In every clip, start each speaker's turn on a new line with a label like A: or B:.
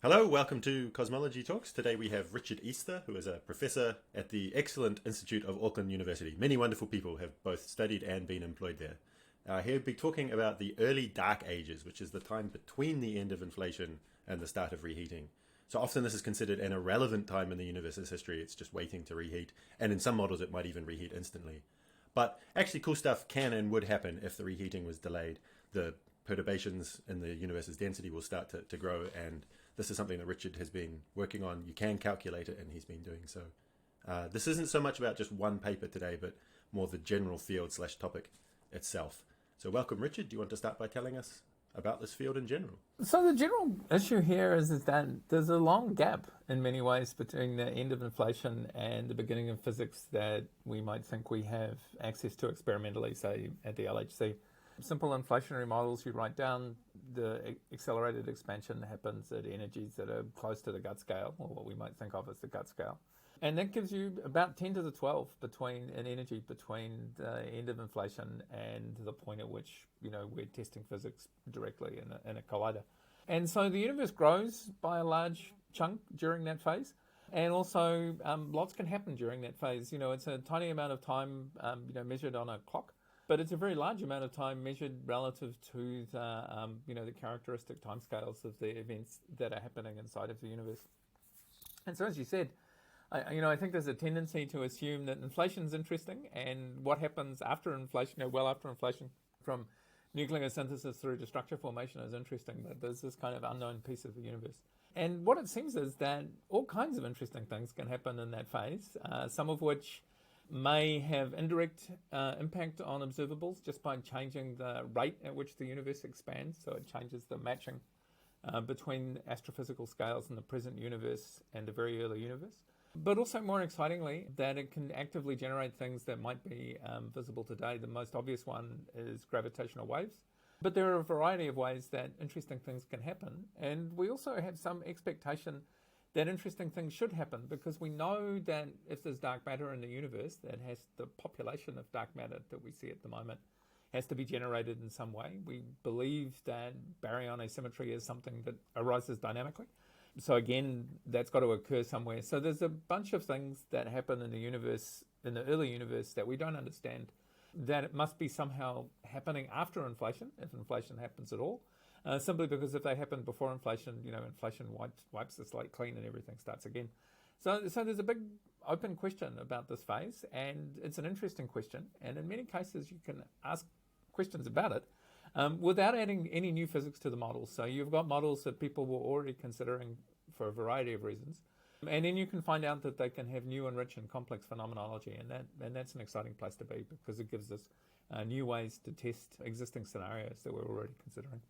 A: Hello, welcome to Cosmology Talks. Today we have Richard Easther, who is a professor at the excellent Institute of Auckland University. Many wonderful people have both studied and been employed there. He'll be talking about the early dark ages, which is the time between the end of inflation and the start of reheating. So often this is considered an irrelevant time in the universe's history. It's just waiting to reheat. And in some models, it might even reheat instantly. But actually cool stuff can and would happen if the reheating was delayed. The perturbations in the universe's density will start to grow, and this is something that Richard has been working on. You can calculate it, and he's been doing so. This isn't so much about just one paper today, but more the general field/topic itself. So welcome, Richard. Do you want to start by telling us about this field in general?
B: So the general issue here is that there's a long gap in many ways between the end of inflation and the beginning of physics that we might think we have access to experimentally, say at the LHC. Simple inflationary models, you write down the accelerated expansion happens at energies that are close to the gut scale, or what we might think of as the gut scale. And that gives you about 10 to the 12 in energy between the end of inflation and the point at which, we're testing physics directly in a collider. And so the universe grows by a large chunk during that phase. And also lots can happen during that phase. It's a tiny amount of time, measured on a clock. But it's a very large amount of time measured relative to the characteristic timescales of the events that are happening inside of the universe. And so, as you said, I think there's a tendency to assume that inflation is interesting, and what happens after inflation, well after inflation, from nucleosynthesis through to structure formation is interesting. But there's this kind of unknown piece of the universe. And what it seems is that all kinds of interesting things can happen in that phase, some of which may have indirect impact on observables just by changing the rate at which the universe expands. So it changes the matching between astrophysical scales in the present universe and the very early universe. But also, more excitingly, that it can actively generate things that might be visible today. The most obvious one is gravitational waves. But there are a variety of ways that interesting things can happen. And we also have some expectation that interesting things should happen, because we know that if there's dark matter in the universe, that has the population of dark matter that we see at the moment has to be generated in some way. We believe that baryon asymmetry is something that arises dynamically. So again, that's got to occur somewhere. So there's a bunch of things that happen in the universe, in the early universe, that we don't understand, that it must be somehow happening after inflation, if inflation happens at all. Simply because if they happen before inflation, inflation wipes the slate clean and everything starts again. So there's a big open question about this phase, and it's an interesting question. And in many cases, you can ask questions about it without adding any new physics to the models. So you've got models that people were already considering for a variety of reasons. And then you can find out that they can have new and rich and complex phenomenology, and that's an exciting place to be, because it gives us new ways to test existing scenarios that we're already considering.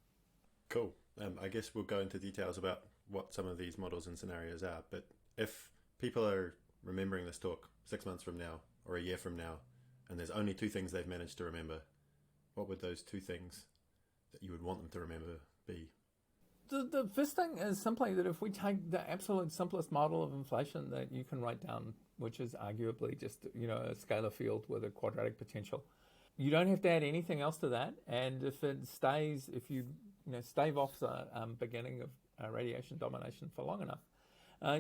A: Cool. I guess we'll go into details about what some of these models and scenarios are. But if people are remembering this talk 6 months from now or a year from now, and there's only two things they've managed to remember, what would those two things that you would want them to remember be?
B: The first thing is simply that if we take the absolute simplest model of inflation that you can write down, which is arguably just a scalar field with a quadratic potential, you don't have to add anything else to that. And if you stave off the beginning of radiation domination for long enough,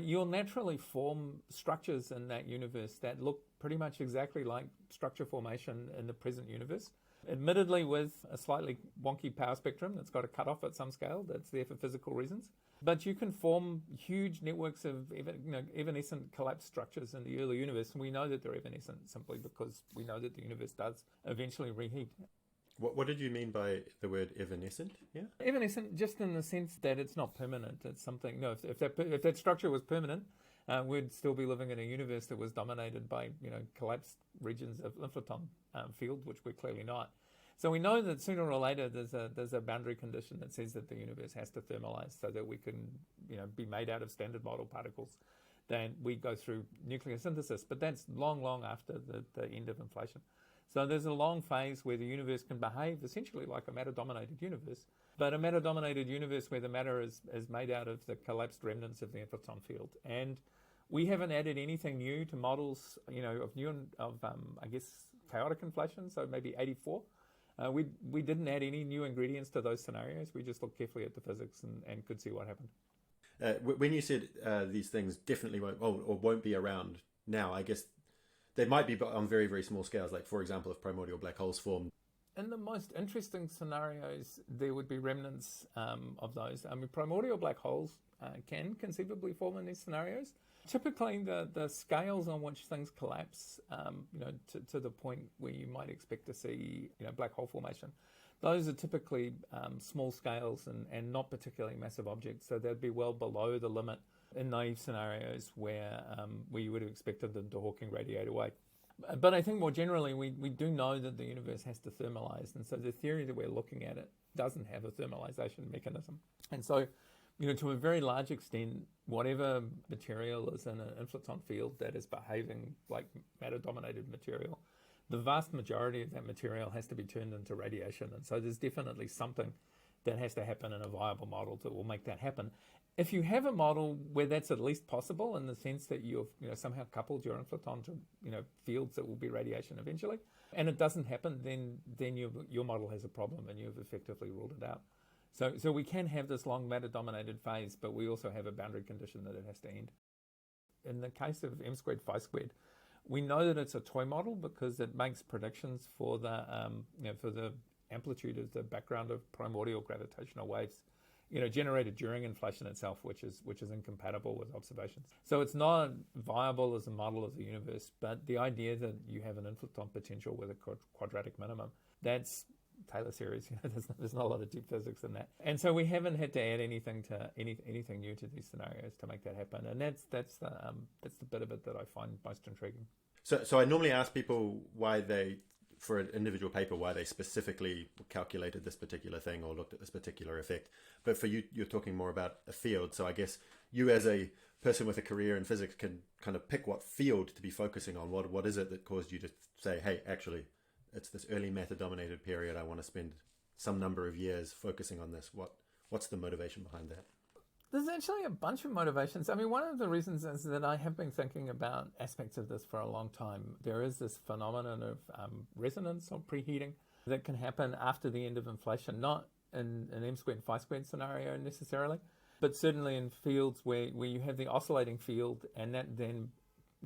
B: you'll naturally form structures in that universe that look pretty much exactly like structure formation in the present universe. Admittedly with a slightly wonky power spectrum that's got a cutoff at some scale that's there for physical reasons. But you can form huge networks of evanescent collapsed structures in the early universe. And we know that they're evanescent simply because we know that the universe does eventually reheat.
A: What did you mean by the word evanescent? Yeah,
B: evanescent, just in the sense that it's not permanent. It's something. No, if that structure was permanent, we'd still be living in a universe that was dominated by collapsed regions of inflaton field, which we're clearly not. So we know that sooner or later there's a boundary condition that says that the universe has to thermalize so that we can be made out of standard model particles. Then we go through nucleosynthesis, but that's long after the end of inflation. So there's a long phase where the universe can behave essentially like a matter-dominated universe, but a matter-dominated universe where the matter is made out of the collapsed remnants of the inflaton field. And we haven't added anything new to models, of chaotic inflation, so maybe 84. We didn't add any new ingredients to those scenarios. We just looked carefully at the physics and could see what happened.
A: When you said these things definitely won't or won't be around now, I guess they might be on very, very small scales. Like, for example, if primordial black holes form.
B: In the most interesting scenarios, there would be remnants of those. I mean, primordial black holes can conceivably form in these scenarios. Typically, the scales on which things collapse, to the point where you might expect to see, black hole formation, those are typically small scales and not particularly massive objects. So they'd be well below the limit in naive scenarios where you would have expected them to Hawking radiate away. But I think more generally, we do know that the universe has to thermalize. And so the theory that we're looking at it doesn't have a thermalization mechanism. And so, to a very large extent, whatever material is in an inflaton field that is behaving like matter-dominated material, the vast majority of that material has to be turned into radiation. And so there's definitely something that has to happen in a viable model that will make that happen. If you have a model where that's at least possible, in the sense that you've somehow coupled your inflaton to fields that will be radiation eventually, and it doesn't happen, then your model has a problem and you've effectively ruled it out. So we can have this long matter-dominated phase, but we also have a boundary condition that it has to end. In the case of m squared phi squared, we know that it's a toy model because it makes predictions for the amplitude of the background of primordial gravitational waves, generated during inflation itself, which is incompatible with observations. So it's not viable as a model of the universe, but the idea that you have an inflaton potential with a quadratic minimum, that's Taylor series. There's not a lot of deep physics in that, and so we haven't had to add anything new to these scenarios to make that happen. And that's the bit of it that I find most intriguing.
A: So I normally ask people why they, for an individual paper, why they specifically calculated this particular thing or looked at this particular effect. But for you, you're talking more about a field. So I guess you, as a person with a career in physics, can kind of pick what field to be focusing on. What is it that caused you to say, hey, actually, it's this early matter-dominated period. I want to spend some number of years focusing on this. What's the motivation behind that?
B: There's actually a bunch of motivations. I mean, one of the reasons is that I have been thinking about aspects of this for a long time. There is this phenomenon of resonance or preheating that can happen after the end of inflation, not in an m squared phi squared scenario necessarily, but certainly in fields where you have the oscillating field, and that then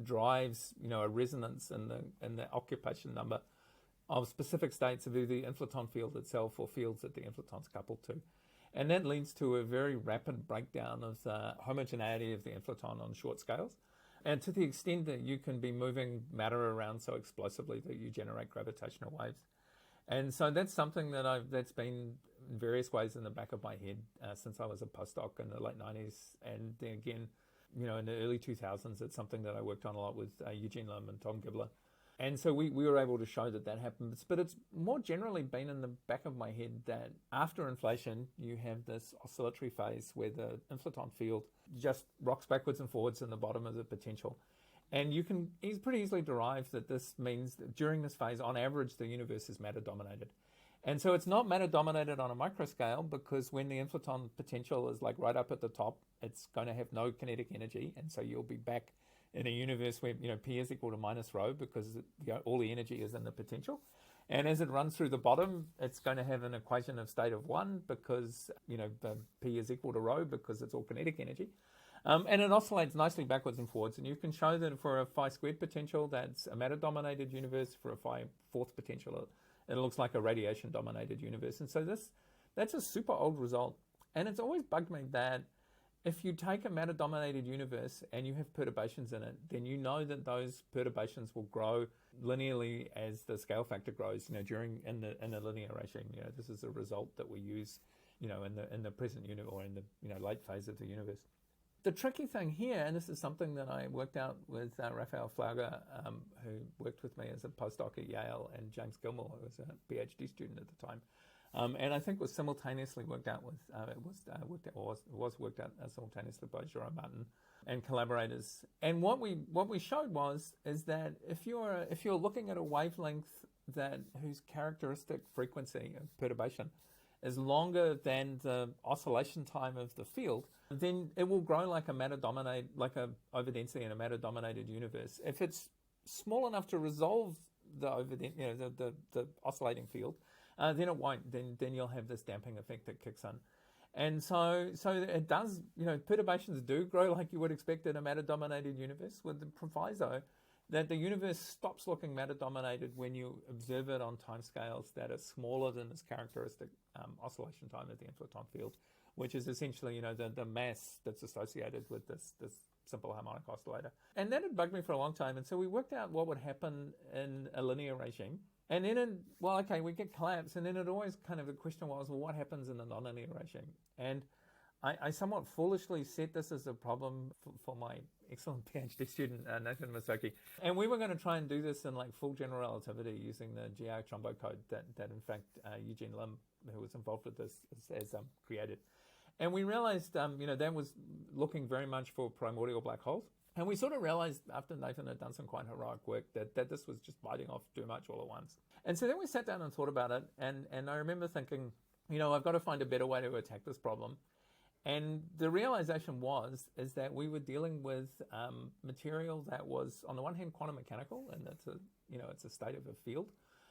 B: drives a resonance in the occupation number of specific states of either the inflaton field itself or fields that the inflaton's coupled to. And that leads to a very rapid breakdown of the homogeneity of the inflaton on short scales. And to the extent that you can be moving matter around so explosively that you generate gravitational waves. And so that's something that's been in various ways in the back of my head since I was a postdoc in the late 90s. And then again, in the early 2000s, it's something that I worked on a lot with Eugene Lim and Tom Gibbler. And so we were able to show that happens. But it's more generally been in the back of my head that after inflation, you have this oscillatory phase where the inflaton field just rocks backwards and forwards in the bottom of the potential. And you can pretty easily derive that this means that during this phase, on average, the universe is matter-dominated. And so it's not matter-dominated on a microscale, because when the inflaton potential is like right up at the top, it's going to have no kinetic energy. And so you'll be back in a universe where P is equal to minus rho, because all the energy is in the potential. And as it runs through the bottom, it's going to have an equation of state of 1 because the P is equal to rho because it's all kinetic energy. And it oscillates nicely backwards and forwards. And you can show that for a phi squared potential, that's a matter-dominated universe. For a phi fourth potential, it looks like a radiation-dominated universe. And so that's a super old result. And it's always bugged me that if you take a matter-dominated universe and you have perturbations in it, then you know that those perturbations will grow linearly as the scale factor grows. During in the linear regime. This is a result that we use, in the present unit or in the late phase of the universe. The tricky thing here, and this is something that I worked out with Raphael Flauger, who worked with me as a postdoc at Yale, and James Gilmore, who was a PhD student at the time. And I think was simultaneously worked out with was worked out simultaneously by Jerome Martin and collaborators. And what we showed is that if you're looking at a wavelength whose characteristic frequency of perturbation is longer than the oscillation time of the field, then it will grow like a overdensity in a matter-dominated universe. If it's small enough to resolve the oscillating field, then it won't. Then you'll have this damping effect that kicks in. And so it does, perturbations do grow like you would expect in a matter-dominated universe, with the proviso that the universe stops looking matter-dominated when you observe it on timescales that are smaller than its characteristic oscillation time of the inflaton field, which is essentially, the mass that's associated with this simple harmonic oscillator. And that had bugged me for a long time, and so we worked out what would happen in a linear regime. And then, we get collapse, and then it always the question was, well, what happens in a nonlinear regime? And I somewhat foolishly set this as a problem for my excellent PhD student, Nathan Masoki. And we were going to try and do this in full general relativity using the GR Trumbo code that in fact, Eugene Lim, who was involved with this, has created. And we realized, that was looking very much for primordial black holes. And we sort of realized after Nathan had done some quite heroic work that this was just biting off too much all at once. And so then we sat down and thought about it. And I remember thinking, I've got to find a better way to attack this problem. And the realization is that we were dealing with material that was, on the one hand, quantum mechanical, and it's a state of a field.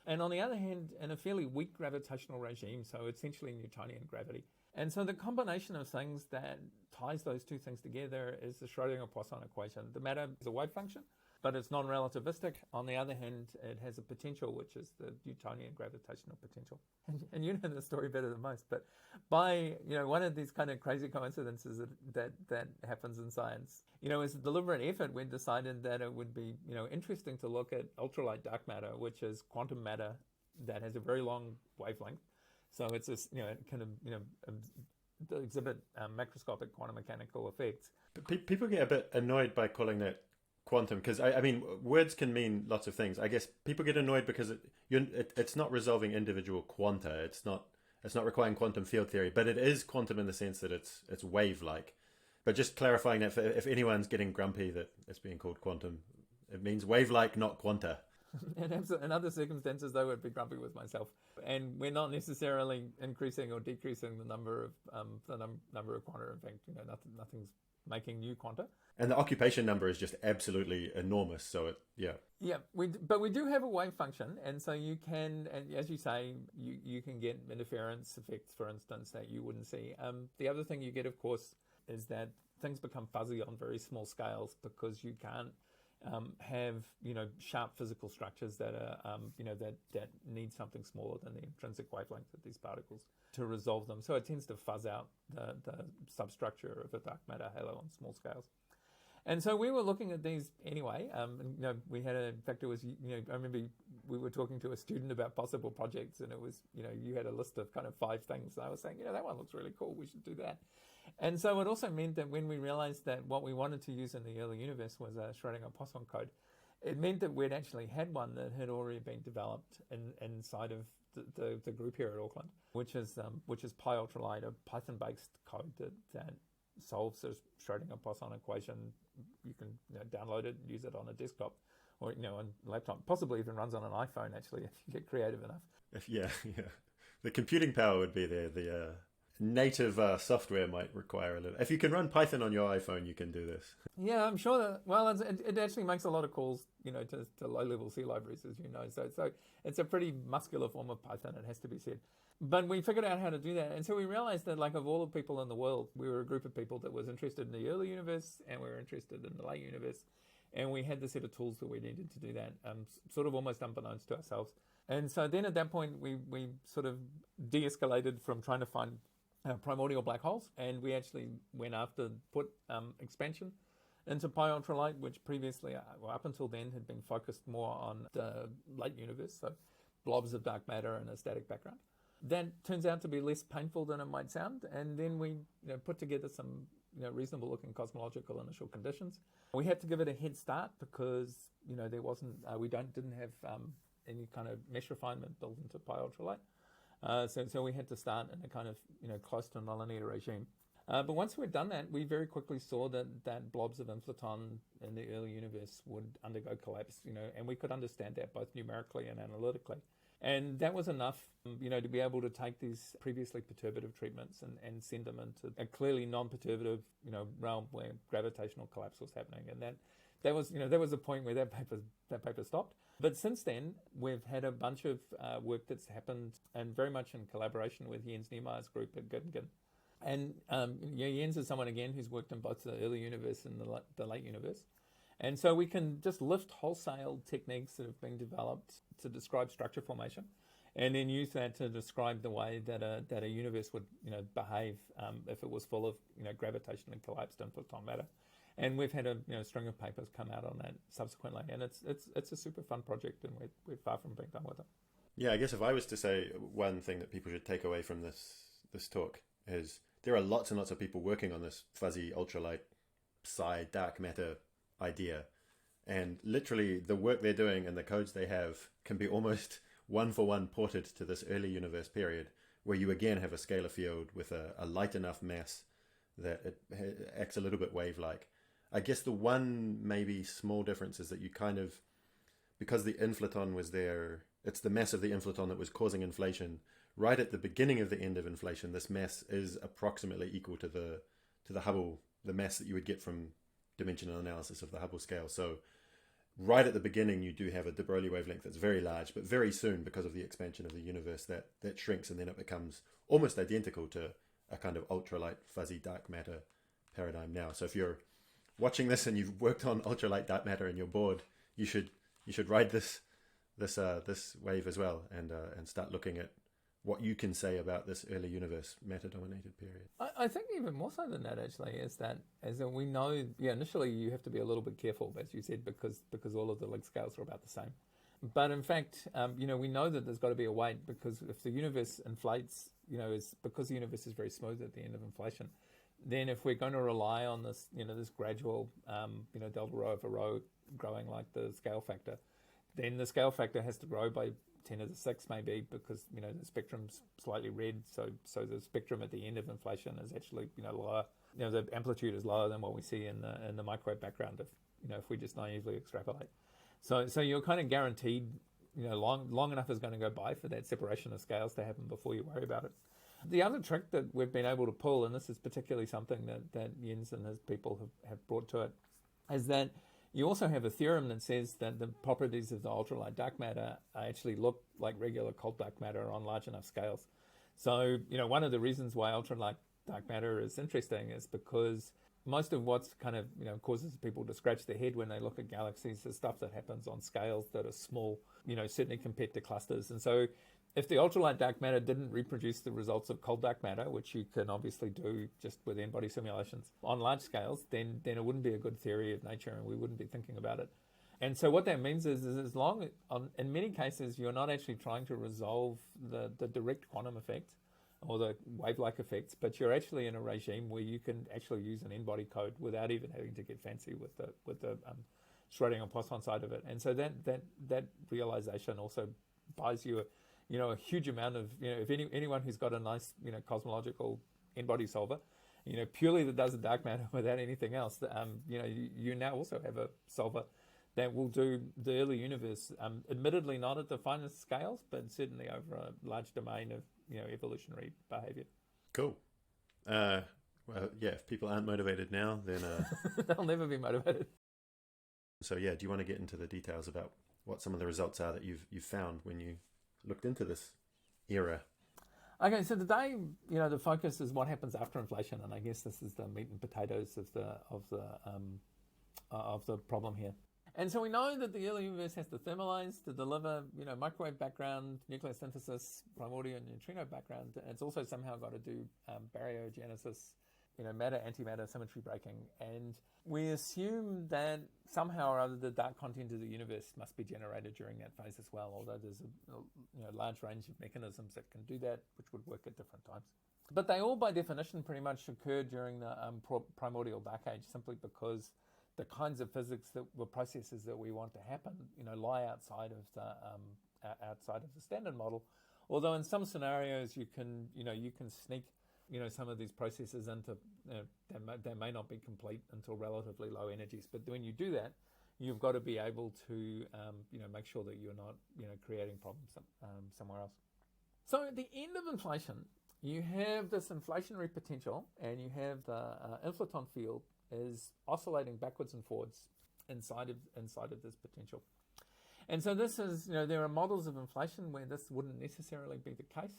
B: And on the other hand, in a fairly weak gravitational regime, so essentially Newtonian gravity. And so the combination of things that ties those two things together is the Schrödinger-Poisson equation. The matter is a wave function, but it's non-relativistic. On the other hand, it has a potential, which is the Newtonian gravitational potential. And you know the story better than most, but by, one of these kind of crazy coincidences that happens in science, as a deliberate effort, we decided that it would be, interesting to look at ultralight dark matter, which is quantum matter that has a very long wavelength. So it's this, exhibit macroscopic quantum mechanical effects.
A: People get a bit annoyed by calling that quantum, because I mean, words can mean lots of things. I guess people get annoyed because it's not resolving individual quanta. It's not requiring quantum field theory, but it is quantum in the sense that it's wave-like. But just clarifying that, if anyone's getting grumpy that it's being called quantum, it means wave-like, not quanta.
B: In other circumstances, though, I'd be grumpy with myself. And we're not necessarily increasing or decreasing the number of quanta. In fact, nothing's making new quanta.
A: And the occupation number is just absolutely enormous. So yeah.
B: But we do have a wave function, and so you can, and as you say, you can get interference effects, for instance, that you wouldn't see. The other thing you get, of course, is that things become fuzzy on very small scales because you can't have sharp physical structures that are that need something smaller than the intrinsic wavelength of these particles to resolve them. So it tends to fuzz out the substructure of a dark matter halo on small scales. And so we were looking at these anyway. We had in fact, it was, I remember we were talking to a student about possible projects, and it was, you had a list of kind of 5 things. And I was saying, that one looks really cool. We should do that. And so it also meant that when we realized that what we wanted to use in the early universe was a Schrödinger-Poisson code, it meant that we'd actually had one that had already been developed inside of the group here at Auckland, which is PyUltralight, a Python-based code that solves the Schrödinger-Poisson equation. You can download it and use it on a desktop or on a laptop. Possibly even runs on an iPhone, actually, if you get creative enough.
A: Yeah. The computing power would be there. The native software might require a little. If you can run Python on your iPhone, you can do this.
B: Yeah, I'm sure that. Well, it actually makes a lot of calls, to low-level C libraries, as you know. So it's a pretty muscular form of Python. It has to be said. But we figured out how to do that, and so we realized that, of all the people in the world, we were a group of people that was interested in the early universe, and we were interested in the late universe, and we had the set of tools that we needed to do that, sort of almost unbeknownst to ourselves. And so then at that point, we sort of de-escalated from trying to find primordial black holes, and we actually went after put expansion into PyUltralight, which previously, up until then, had been focused more on the late universe, so blobs of dark matter and a static background. That turns out to be less painful than it might sound, and then we put together some reasonable looking cosmological initial conditions. We had to give it a head start because there wasn't didn't have any kind of mesh refinement built into PyUltralight. So we had to start in a kind of close to nonlinear regime. But once we'd done that, we very quickly saw that blobs of inflaton in the early universe would undergo collapse, and we could understand that both numerically and analytically. And that was enough, to be able to take these previously perturbative treatments and send them into a clearly non-perturbative, realm where gravitational collapse was happening. And that was the point where that paper stopped. But since then, we've had a bunch of work that's happened, and very much in collaboration with Jens Niemeyer's group at Göttingen. And Jens is someone, again, who's worked in both the early universe and the late universe. And so we can just lift wholesale techniques that have been developed to describe structure formation, and then use that to describe the way that a universe would behave if it was full of gravitationally collapsed inflaton matter. And we've had a string of papers come out on that subsequently, and it's a super fun project, and we're far from being done with it.
A: Yeah, I guess if I was to say one thing that people should take away from this talk is there are lots and lots of people working on this fuzzy ultralight psi dark matter idea, and literally the work they're doing and the codes they have can be almost one for one ported to this early universe period, where you again have a scalar field with a light enough mass that it acts a little bit wave-like. I guess the one maybe small difference is that you kind of, because the inflaton was there, it's the mass of the inflaton that was causing inflation. Right at the beginning of the end of inflation, this mass is approximately equal to the Hubble, the mass that you would get from dimensional analysis of the Hubble scale. So right at the beginning, you do have a de Broglie wavelength that's very large, but very soon, because of the expansion of the universe, that shrinks, and then it becomes almost identical to a kind of ultralight fuzzy dark matter paradigm now. So if you're watching this and you've worked on ultralight dark matter and you're bored, you should ride this wave as well, and start looking at what you can say about this early universe matter-dominated period.
B: I think even more so than that, actually, is that we know, initially you have to be a little bit careful, as you said, because all of the length scales are about the same. But in fact, we know that there's got to be a weight, because if the universe inflates, is because the universe is very smooth at the end of inflation, then if we're going to rely on this, this gradual, delta rho over rho growing like the scale factor, then the scale factor has to grow by 10 to the 6 maybe, because the spectrum's slightly red, so the spectrum at the end of inflation is actually lower. The amplitude is lower than what we see in the microwave background if we just naively extrapolate. So you're kind of guaranteed long enough is going to go by for that separation of scales to happen before you worry about it. The other trick that we've been able to pull, and this is particularly something that Jens and his people have brought to it, is that you also have a theorem that says that the properties of the ultralight dark matter actually look like regular cold dark matter on large enough scales. So, one of the reasons why ultralight dark matter is interesting is because most of what's kind of, causes people to scratch their head when they look at galaxies is stuff that happens on scales that are small, certainly compared to clusters. And so if the ultralight dark matter didn't reproduce the results of cold dark matter, which you can obviously do just with N-body simulations on large scales, then it wouldn't be a good theory of nature, and we wouldn't be thinking about it. And so what that means is as long, in many cases, you're not actually trying to resolve the direct quantum effect or the wave-like effects, but you're actually in a regime where you can actually use an N-body code without even having to get fancy with the Schrödinger-Poisson side of it. And so that realization also buys you a huge amount of, if anyone who's got a nice, cosmological N-body solver, purely that does the dark matter without anything else, you now also have a solver that will do the early universe, admittedly not at the finest scales, but certainly over a large domain of, evolutionary behavior.
A: Cool. Well, yeah, if people aren't motivated now, then...
B: they'll never be motivated.
A: So yeah, do you want to get into the details about what some of the results are that you've found when you looked into this era?
B: Okay, so today, the focus is what happens after inflation, and I guess this is the meat and potatoes of the problem here. And so we know that the early universe has to thermalize to deliver, microwave background, nuclear synthesis, primordial and neutrino background. And it's also somehow got to do baryogenesis, matter-antimatter symmetry breaking. And we assume that somehow or other the dark content of the universe must be generated during that phase as well, although there's a large range of mechanisms that can do that, which would work at different times. But they all, by definition, pretty much occur during the primordial dark age, simply because the kinds of physics that were processes that we want to happen, lie outside of the standard model. Although in some scenarios you can sneak, some of these processes into, they may not be complete until relatively low energies. But when you do that, you've got to be able to, make sure that you're not, creating problems somewhere else. So at the end of inflation, you have this inflationary potential, and you have the inflaton field is oscillating backwards and forwards inside of this potential. And so this is, there are models of inflation where this wouldn't necessarily be the case.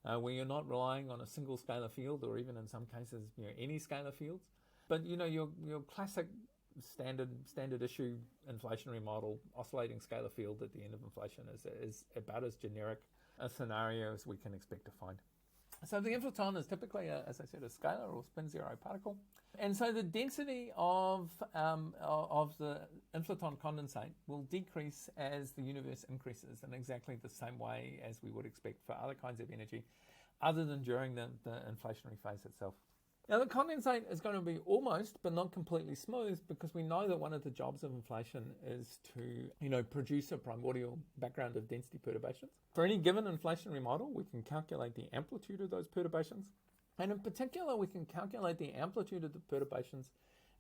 B: where you're not relying on a single scalar field, or even in some cases, any scalar fields. But your classic standard issue inflationary model, oscillating scalar field at the end of inflation, is about as generic a scenario as we can expect to find. So the inflaton is typically, as I said, a scalar or spin zero particle. And so the density of the inflaton condensate will decrease as the universe increases in exactly the same way as we would expect for other kinds of energy, other than during the inflationary phase itself. Now, the condensate is going to be almost, but not completely smooth, because we know that one of the jobs of inflation is to, produce a primordial background of density perturbations. For any given inflationary model, we can calculate the amplitude of those perturbations. And in particular, we can calculate the amplitude of the perturbations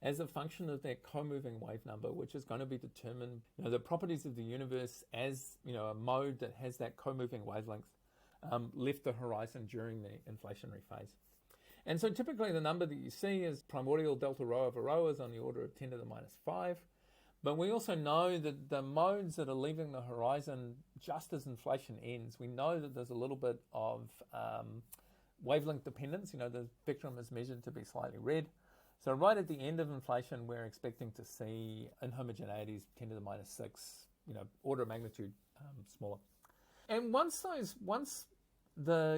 B: as a function of their co-moving wave number, which is going to be determined, the properties of the universe as, a mode that has that co-moving wavelength left the horizon during the inflationary phase. And so typically the number that you see is primordial delta rho over rho is on the order of 10 to the minus 5. But we also know that the modes that are leaving the horizon just as inflation ends, we know that there's a little bit of wavelength dependence. The spectrum is measured to be slightly red. So right at the end of inflation, we're expecting to see inhomogeneities 10 to the minus 6, order of magnitude smaller. And once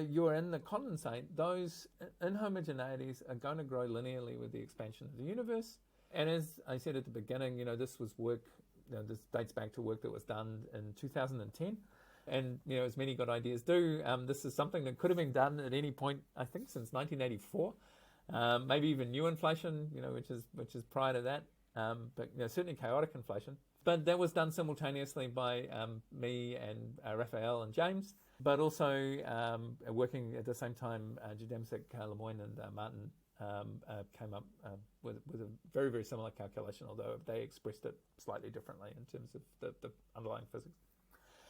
B: you're in the condensate, those inhomogeneities are going to grow linearly with the expansion of the universe. And as I said at the beginning, this was work, this dates back to work that was done in 2010. And, as many good ideas do, this is something that could have been done at any point, I think, since 1984. Maybe even new inflation, which is prior to that. But certainly chaotic inflation. But that was done simultaneously by me and Raphael and James, but also working at the same time, Jademsik, Lemoyne and Martin came up with a very, very similar calculation, although they expressed it slightly differently in terms of the underlying physics.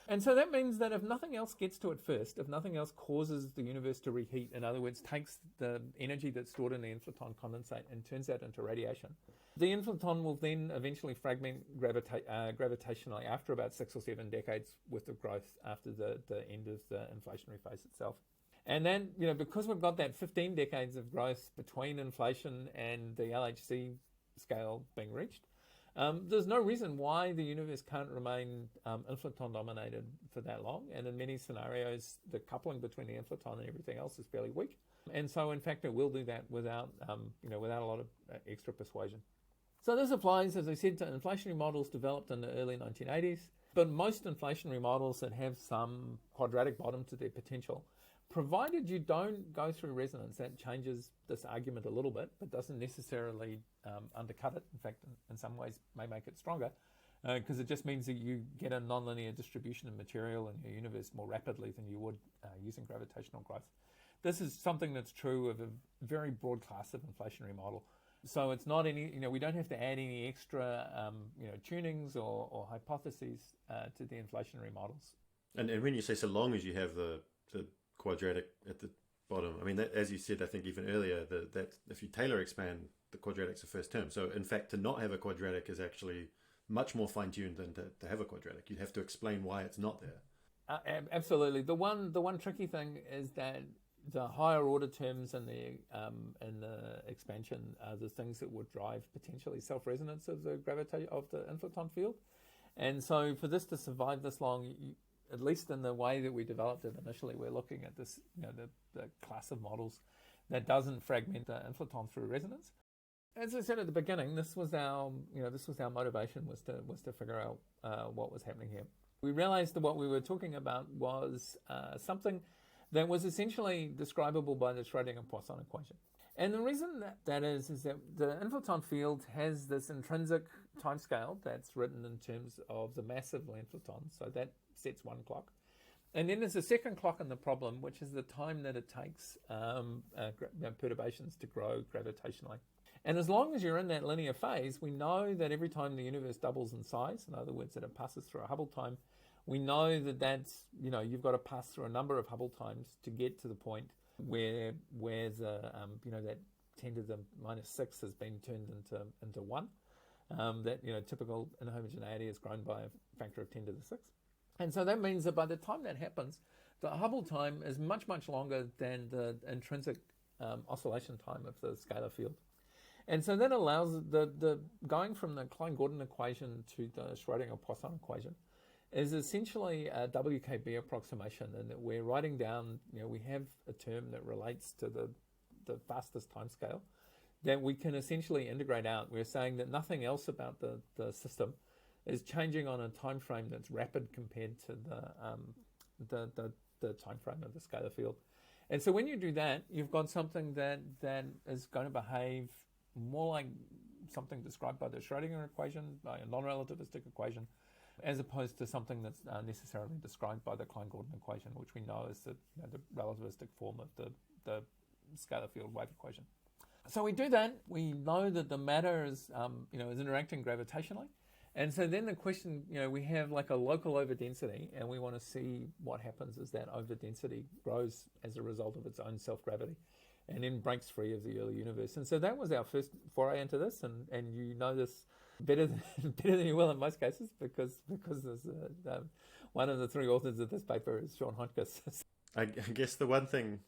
B: And so that means that if nothing else gets to it first, if nothing else causes the universe to reheat, in other words, takes the energy that's stored in the inflaton condensate and turns that into radiation, the inflaton will then eventually fragment gravitationally after about 6 or 7 decades worth of growth after the end of the inflationary phase itself. And then, because we've got that 15 decades of growth between inflation and the LHC scale being reached, there's no reason why the universe can't remain inflaton dominated for that long. And in many scenarios, the coupling between the inflaton and everything else is fairly weak. And so, in fact, it will do that without a lot of extra persuasion. So this applies, as I said, to inflationary models developed in the early 1980s. But most inflationary models that have some quadratic bottom to their potential, provided you don't go through resonance, that changes this argument a little bit, but doesn't necessarily undercut it. In fact, in some ways, may make it stronger, because it just means that you get a nonlinear distribution of material in your universe more rapidly than you would using gravitational growth. This is something that's true of a very broad class of inflationary model. So it's not any, we don't have to add any extra, tunings or hypotheses to the inflationary models.
A: And when you say so long as you have the quadratic at the bottom, I mean, that, as you said, I think even earlier, that if you Taylor expand, the quadratic's the first term. So in fact, to not have a quadratic is actually much more fine-tuned than to have a quadratic. You have to explain why it's not there.
B: Absolutely. The one tricky thing is that the higher order terms in the expansion are the things that would drive potentially self-resonance of the inflaton field. And so for this to survive this long, at least in the way that we developed it initially, we're looking at this, the class of models that doesn't fragment the inflaton through resonance. As I said at the beginning, this was our motivation was to figure out what was happening here. We realized that what we were talking about was something that was essentially describable by the Schrödinger-Poisson equation. And the reason that is that the inflaton field has this intrinsic timescale that's written in terms of the mass of the inflaton, so that sets one clock. And then there's a second clock in the problem, which is the time that it takes perturbations to grow gravitationally. And as long as you're in that linear phase, we know that every time the universe doubles in size, in other words, that it passes through a Hubble time, we know that that's, you've got to pass through a number of Hubble times to get to the point where the, that 10 to the minus 6 has been turned into 1. That, typical inhomogeneity is grown by a factor of 10 to the 6. And so that means that by the time that happens, The Hubble time is much, much longer than the intrinsic oscillation time of the scalar field. And so that allows the going from the Klein-Gordon equation to the Schrodinger-Poisson equation is essentially a WKB approximation, and that we're writing down, we have a term that relates to the fastest time scale that we can essentially integrate out. We're saying that nothing else about the system is changing on a time frame that's rapid compared to the time frame of the scalar field. And so when you do that, you've got something that is going to behave more like something described by the Schrodinger equation, by a non-relativistic equation, as opposed to something that's necessarily described by the Klein-Gordon equation, which we know is the relativistic form of the scalar field wave equation. So we do that. We know that the matter is interacting gravitationally. And so then the question, we have like a local overdensity, and we want to see what happens as that overdensity grows as a result of its own self-gravity and then breaks free of the early universe. And so that was our first foray into this, and you know this better than you will in most cases, because there's one of the three authors of this paper is Sean Hontges.
A: I guess the one thing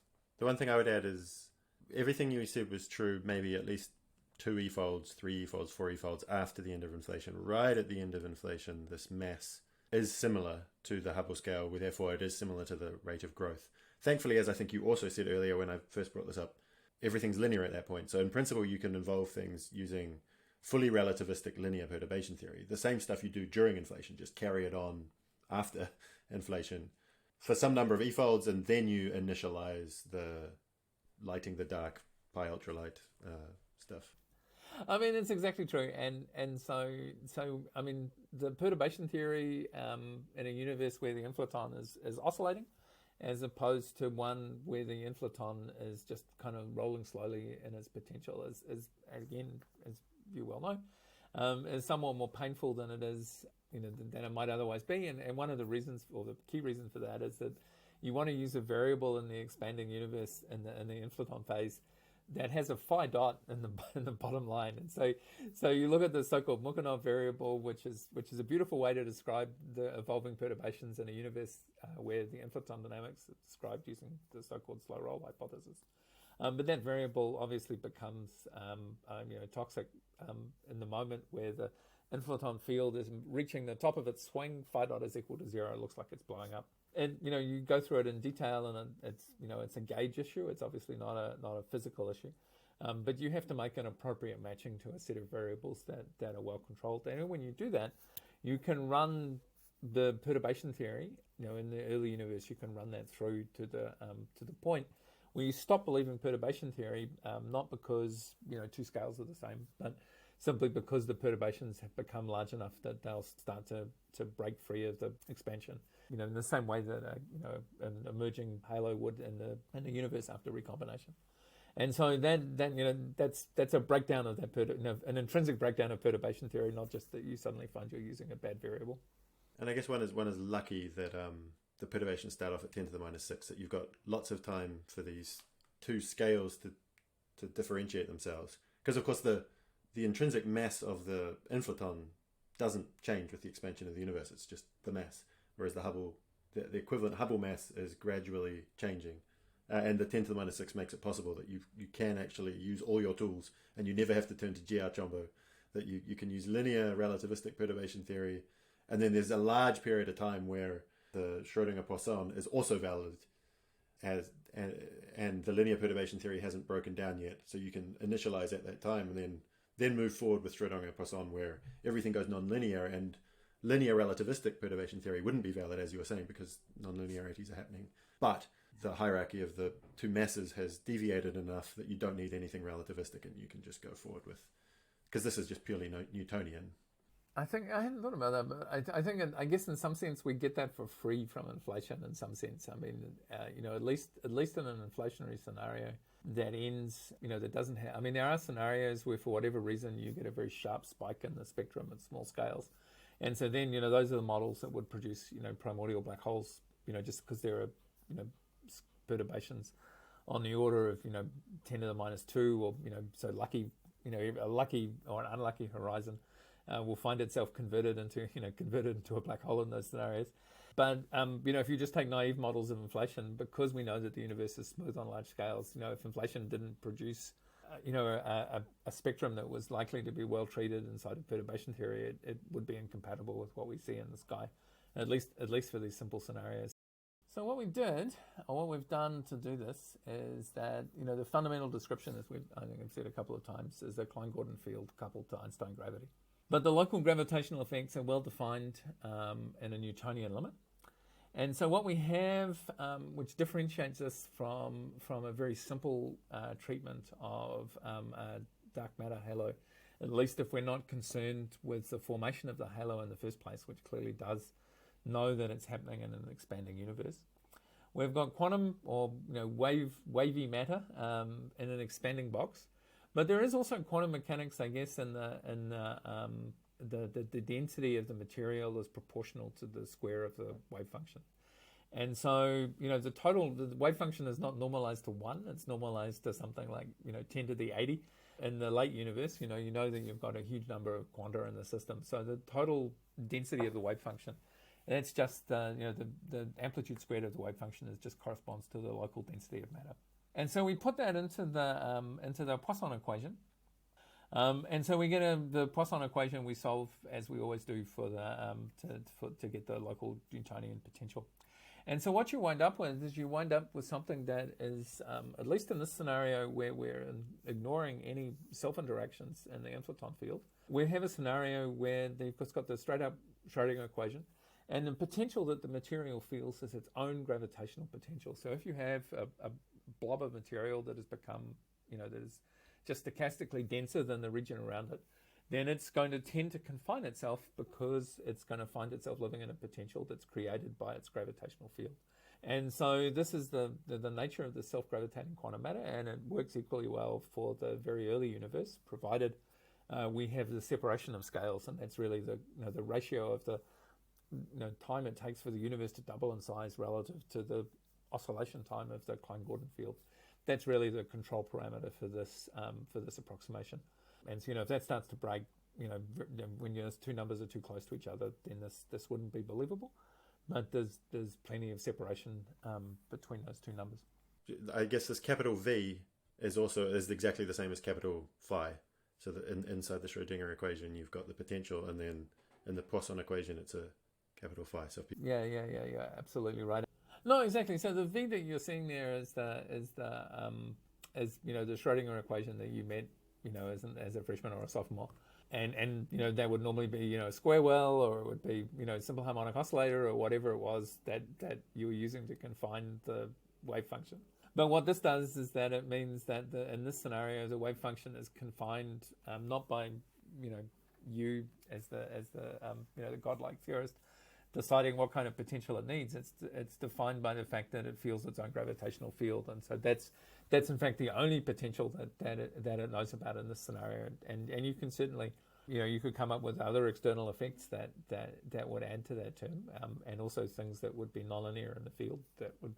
A: I would add is everything you said was true, maybe at least 2 efolds, 3 efolds, 4 efolds after the end of inflation. Right at the end of inflation, this mass is similar to the Hubble scale, where therefore it is similar to the rate of growth. Thankfully, as I think you also said earlier when I first brought this up, everything's linear at that point. So in principle, you can involve things using fully relativistic linear perturbation theory. The same stuff you do during inflation, just carry it on after inflation for some number of efolds, and then you initialize the lighting the dark pi ultralight stuff.
B: I mean, it's exactly true, and so I mean, the perturbation theory in a universe where the inflaton is oscillating, as opposed to one where the inflaton is just kind of rolling slowly in its potential, is again, as you well know, is somewhat more painful than it is, than it might otherwise be. And one of the reasons, or the key reason for that, is that you want to use a variable in the expanding universe in the inflaton phase that has a phi dot in the bottom line. And so you look at the so-called Mukhanov variable, which is a beautiful way to describe the evolving perturbations in a universe where the inflaton dynamics is described using the so-called slow roll hypothesis. But that variable obviously becomes toxic in the moment where the inflaton field is reaching the top of its swing. Phi dot is equal to 0. It looks like it's blowing up. And you go through it in detail, and it's a gauge issue. It's obviously not a physical issue, but you have to make an appropriate matching to a set of variables that are well controlled. And when you do that, you can run the perturbation theory. In the early universe, you can run that through to the point where you stop believing perturbation theory, not because 2 scales are the same, but simply because the perturbations have become large enough that they'll start to break free of the expansion. In the same way that an emerging halo would in the universe after recombination. And so that's a breakdown of that an intrinsic breakdown of perturbation theory, not just that you suddenly find you're using a bad variable.
A: And I guess one is lucky that the perturbations start off at 10 to the minus 6, that you've got lots of time for these 2 scales to differentiate themselves. Because of course the intrinsic mass of the inflaton doesn't change with the expansion of the universe. It's just the mass. Whereas the equivalent Hubble mass is gradually changing. And the 10 to the minus 6 makes it possible that you can actually use all your tools, and you never have to turn to G.R.Chombo, that you can use linear relativistic perturbation theory. And then there's a large period of time where the Schrodinger-Poisson is also valid, and the linear perturbation theory hasn't broken down yet. So you can initialize at that time and then move forward with Schrodinger-Poisson, where everything goes non-linear, and linear relativistic perturbation theory wouldn't be valid, as you were saying, because non-linearities are happening. But the hierarchy of the 2 masses has deviated enough that you don't need anything relativistic, and you can just go forward with, because this is just purely Newtonian.
B: I think I hadn't thought about that, but I guess in some sense we get that for free from inflation. In some sense, I mean, at least in an inflationary scenario that ends, that doesn't have. I mean, there are scenarios where for whatever reason you get a very sharp spike in the spectrum at small scales. And so then, those are the models that would produce, primordial black holes, just because there are, perturbations on the order of, 10 to the minus 2, or, so lucky, a lucky or an unlucky horizon will find itself converted into a black hole in those scenarios. But if you just take naive models of inflation, because we know that the universe is smooth on large scales, if inflation didn't produce a spectrum that was likely to be well treated inside of perturbation theory, it would be incompatible with what we see in the sky, at least for these simple scenarios. So what we did, or what we've done to do this, is that the fundamental description, as I think I've said a couple of times, is a Klein-Gordon field coupled to Einstein gravity. But the local gravitational effects are well defined in a Newtonian limit. And so what we have, which differentiates us from a very simple treatment of a dark matter halo, at least if we're not concerned with the formation of the halo in the first place, which clearly does know that it's happening in an expanding universe. We've got quantum or wavy matter in an expanding box, but there is also quantum mechanics, I guess, in the density of the material is proportional to the square of the wave function. And so, the wave function is not normalized to 1, it's normalized to something like, 10 to the 80. In the late universe, you know that you've got a huge number of quanta in the system. So the total density of the wave function, that's just, the amplitude squared of the wave function just corresponds to the local density of matter. And so we put that into the Poisson equation. And so we get the Poisson equation we solve as we always do for to get the local Newtonian potential. And so what you wind up with is something that is, at least in this scenario where we're ignoring any self-interactions in the inflaton field, we have a scenario where they've just got the straight up Schrodinger equation, and the potential that the material feels is its own gravitational potential. So if you have a blob of material that has become, that is just stochastically denser than the region around it, then it's going to tend to confine itself because it's going to find itself living in a potential that's created by its gravitational field. And so this is the nature of the self-gravitating quantum matter, and it works equally well for the very early universe, provided we have the separation of scales, and that's really the ratio of the time it takes for the universe to double in size relative to the oscillation time of the Klein-Gordon field. That's really the control parameter for this approximation. And so, if that starts to break, when those two numbers are too close to each other, then this wouldn't be believable. But there's plenty of separation between those two numbers.
A: I guess this capital V is exactly the same as capital phi. So that inside the Schrodinger equation, you've got the potential, and then in the Poisson equation, it's a capital phi. So
B: yeah, absolutely right. No, exactly. So the V that you're seeing there is the Schrodinger equation that you met, as a freshman or a sophomore, and that would normally be a square well, or it would be simple harmonic oscillator, or whatever it was that you were using to confine the wave function. But what this does is that it means that in this scenario the wave function is confined not by you as the godlike theorist deciding what kind of potential it needs. It's defined by the fact that it feels its own gravitational field, and so that's in fact the only potential that it knows about in this scenario. And you can certainly you could come up with other external effects that would add to that term, and also things that would be nonlinear in the field that would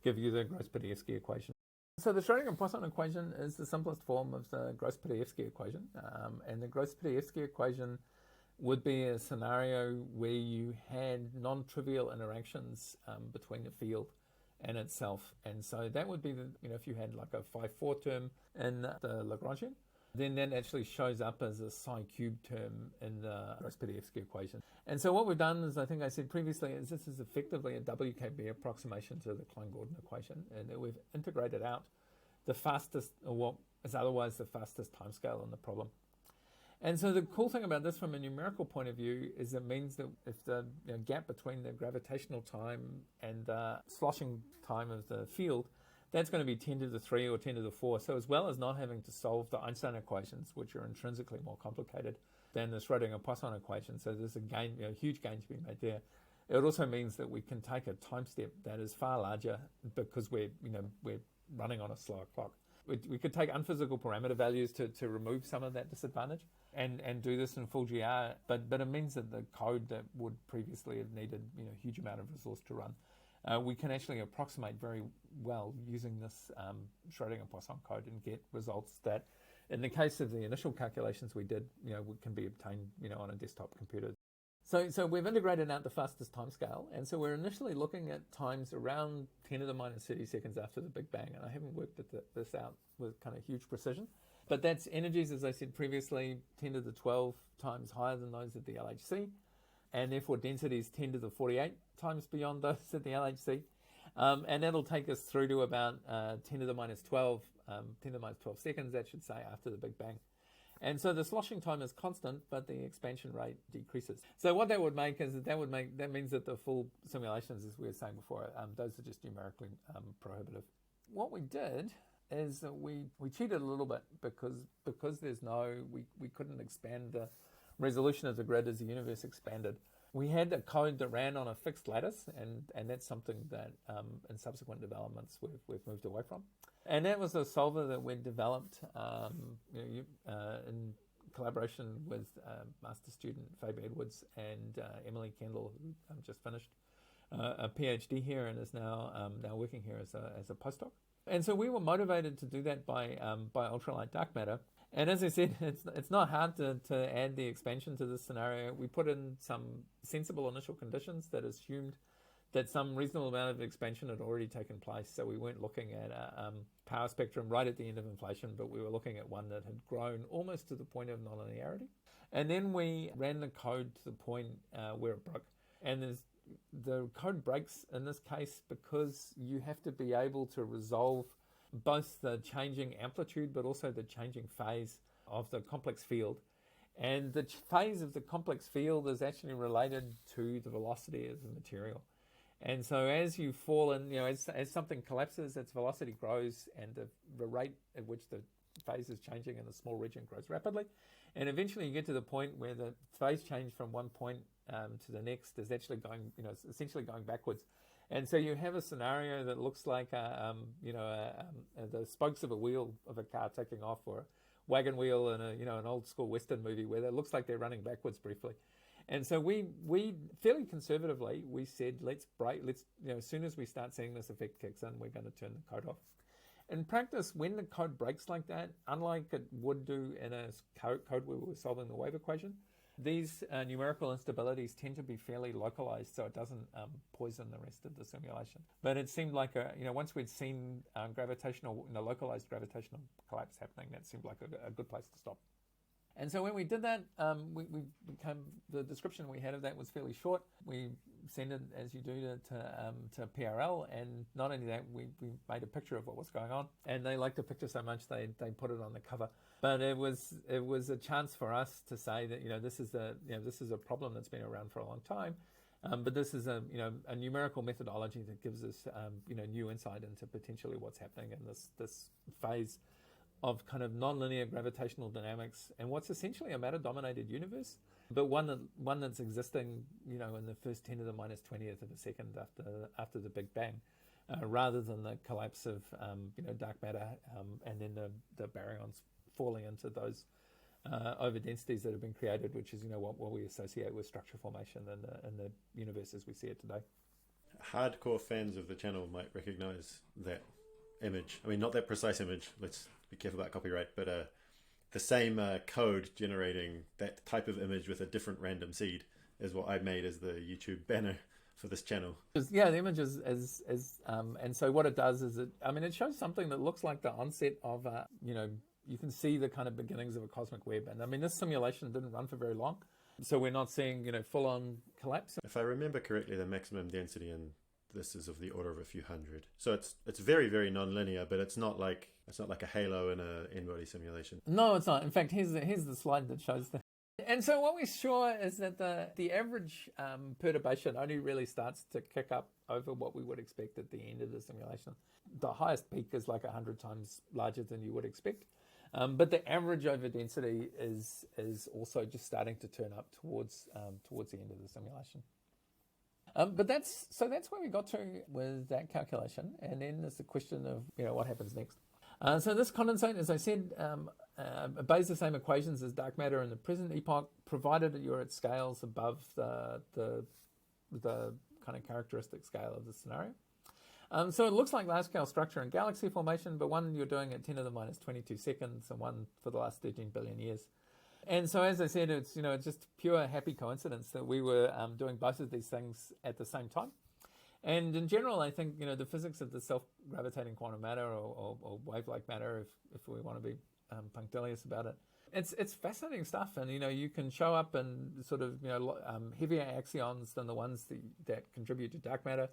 B: give you the Gross-Podolsky equation. So the Schrodinger-Poisson equation is the simplest form of the Gross-Podolsky equation, and the Gross-Podolsky equation would be a scenario where you had non-trivial interactions between the field and itself. And so that would be if you had like a phi-4 term in the Lagrangian, then that actually shows up as a psi cubed term in the Gross-Podolsky equation. And so what we've done, as I think I said previously, is this is effectively a WKB approximation to the Klein-Gordon equation, and we've integrated out the fastest, or what is otherwise the fastest timescale in the problem. And so the cool thing about this from a numerical point of view is it means that if the gap between the gravitational time and the sloshing time of the field, that's going to be 10 to the 3 or 10 to the 4. So as well as not having to solve the Einstein equations, which are intrinsically more complicated than the Schrodinger-Poisson equation, so there's a huge gain to be made there. It also means that we can take a time step that is far larger because we're running on a slower clock. We could take unphysical parameter values to remove some of that disadvantage and do this in full GR, but it means that the code that would previously have needed a huge amount of resource to run, we can actually approximate very well using this Schrodinger-Poisson code and get results that, in the case of the initial calculations we did, can be obtained on a desktop computer. So we've integrated out the fastest timescale, and so we're initially looking at times around 10 to the minus 30 seconds after the Big Bang, and I haven't worked this out with kind of huge precision. But that's energies, as I said previously, 10 to the 12 times higher than those at the LHC, and therefore densities 10 to the 48 times beyond those at the LHC. And that'll take us through to about 10 to the minus 12, 10 to the minus 12 seconds, that should say, after the Big Bang. And so the sloshing time is constant, but the expansion rate decreases. So what that would make is that means that the full simulations, as we were saying before, those are just numerically prohibitive. What we did is that we cheated a little bit because we couldn't expand the resolution of the grid as the universe expanded. We had a code that ran on a fixed lattice, and that's something that in subsequent developments we've moved away from. And that was a solver that we developed in collaboration with master student Fabe Edwards and Emily Kendall, who just finished a PhD here and is now working here as a postdoc. And so we were motivated to do that by ultralight dark matter. And as I said, it's not hard to add the expansion to this scenario. We put in some sensible initial conditions that assumed that some reasonable amount of expansion had already taken place. So we weren't looking at a power spectrum right at the end of inflation, but we were looking at one that had grown almost to the point of nonlinearity. And then we ran the code to the point where it broke. And the code breaks in this case because you have to be able to resolve both the changing amplitude but also the changing phase of the complex field. And the phase of the complex field is actually related to the velocity of the material. And so as you fall in, as something collapses, its velocity grows, and the rate at which the phase is changing in a small region grows rapidly. And eventually you get to the point where the phase change from one point to the next is actually going, essentially going backwards. And so you have a scenario that looks like the spokes of a wheel of a car taking off, or a wagon wheel in an old school Western movie where it looks like they're running backwards briefly. And so we fairly conservatively, we said, let's as soon as we start seeing this effect kicks in, we're going to turn the code off. In practice, when the code breaks like that, unlike it would do in a code where we're solving the wave equation, these numerical instabilities tend to be fairly localized, so it doesn't poison the rest of the simulation. But it seemed like once we'd seen localized gravitational collapse happening, that seemed like a good place to stop. And so when we did that, the description we had of that was fairly short. We sent it, as you do, to PRL, and not only that, we made a picture of what was going on. And they liked the picture so much they put it on the cover. But it was a chance for us to say that this is a problem that's been around for a long time. But this is a numerical methodology that gives us new insight into potentially what's happening in this phase of kind of nonlinear gravitational dynamics, and what's essentially a matter-dominated universe, but one that's existing, in the first 10 to the minus 20th of a second after the Big Bang, rather than the collapse of dark matter and then the baryons falling into those overdensities that have been created, which is what we associate with structure formation in the universe as we see it today.
A: Hardcore fans of the channel might recognize that image. I mean, not that precise image. Let's be careful about copyright, but the same code generating that type of image with a different random seed is what I made as the YouTube banner for this channel.
B: Yeah, the image is and so what it does is it shows something that looks like the onset of you can see the kind of beginnings of a cosmic web. And this simulation didn't run for very long, so we're not seeing full-on collapse.
A: If I remember correctly, the maximum density in this is of the order of a few hundred. So it's very, very non-linear, but it's not like a halo in a N-body simulation.
B: No, it's not. In fact, here's the slide that shows that. And so what we saw is that the average perturbation only really starts to kick up over what we would expect at the end of the simulation. The highest peak is like 100 times larger than you would expect. But the average over density is also just starting to turn up towards the end of the simulation. But that's where we got to with that calculation, and then there's the question of what happens next. So this condensate, as I said, obeys the same equations as dark matter in the present epoch, provided that you're at scales above the kind of characteristic scale of the scenario. So it looks like large-scale structure and galaxy formation, but one you're doing at 10 to the minus 22 seconds, and one for the last 13 billion years. And so, as I said, it's just pure happy coincidence that we were doing both of these things at the same time. And in general, I think the physics of the self-gravitating quantum matter or wave-like matter, if we want to be punctilious about it, it's fascinating stuff. And you can show up in sort of heavier axions than the ones that contribute to dark matter.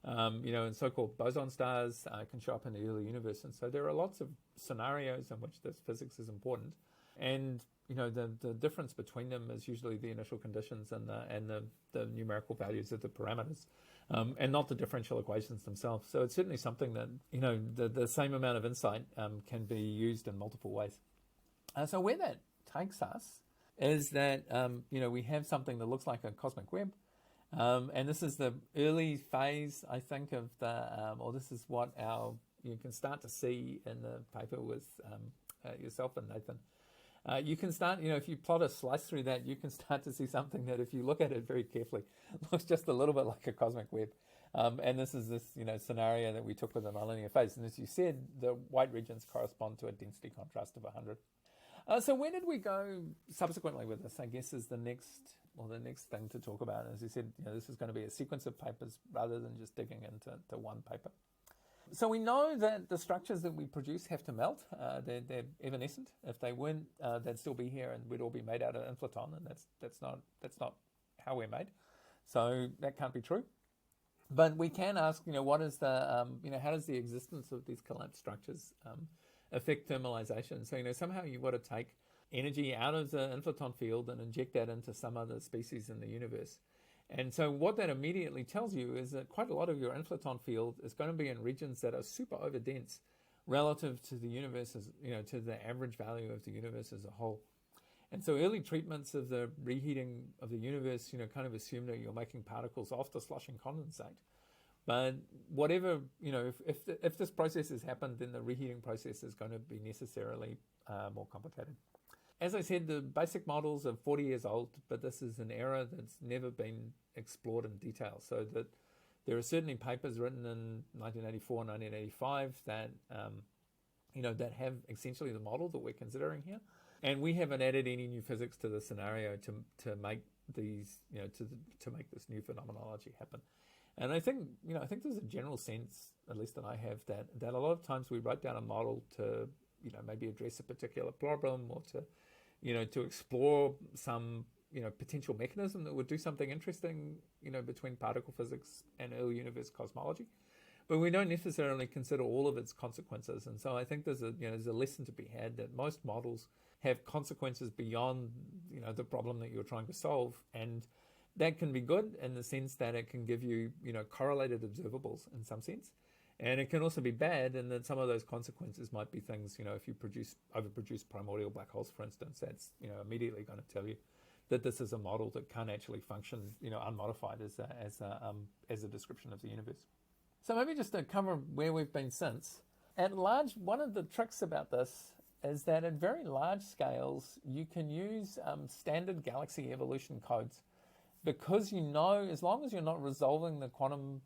B: And so-called boson stars can show up in the early universe. And so there are lots of scenarios in which this physics is important. And the difference between them is usually the initial conditions and the numerical values of the parameters, and not the differential equations themselves. So it's certainly something that the same amount of insight can be used in multiple ways. So where that takes us is that we have something that looks like a cosmic web. And this is the early phase, I think, of or this is what you can start to see in the paper with yourself and Nathan. You can start, if you plot a slice through that, you can start to see something that, if you look at it very carefully, looks just a little bit like a cosmic web. And this is this, scenario that we took with the nonlinear phase. And as you said, the white regions correspond to a density contrast of 100. So where did we go subsequently with this, I guess, is the next thing to talk about. As you said, this is going to be a sequence of papers rather than just digging into one paper. So we know that the structures that we produce have to melt. They're evanescent. If they weren't, they'd still be here, and we'd all be made out of inflaton, and that's not how we're made. So that can't be true. But we can ask, what is how does the existence of these collapsed structures affect thermalization? So somehow you've got to take energy out of the inflaton field and inject that into some other species in the universe. And so what that immediately tells you is that quite a lot of your inflaton field is going to be in regions that are super overdense relative to the universe, to the average value of the universe as a whole. And so early treatments of the reheating of the universe, kind of assume that you're making particles off the sloshing condensate. But whatever, if this process has happened, then the reheating process is going to be necessarily more complicated. As I said, the basic models are 40 years old, but this is an era that's never been explored in detail. So that there are certainly papers written in 1984, 1985 that, that have essentially the model that we're considering here. And we haven't added any new physics to the scenario to make these, to make this new phenomenology happen. And I think there's a general sense, at least that I have, that a lot of times we write down a model to, maybe address a particular problem or to explore some, potential mechanism that would do something interesting, between particle physics and early universe cosmology. But we don't necessarily consider all of its consequences. And so I think there's a lesson to be had that most models have consequences beyond, the problem that you're trying to solve. And that can be good in the sense that it can give you, correlated observables in some sense. And it can also be bad in that some of those consequences might be things, if you overproduce primordial black holes, for instance, that's, immediately going to tell you that this is a model that can't actually function, unmodified as a description of the universe. So maybe just to cover where we've been since. At large, one of the tricks about this is that at very large scales, you can use standard galaxy evolution codes, because as long as you're not resolving the quantum,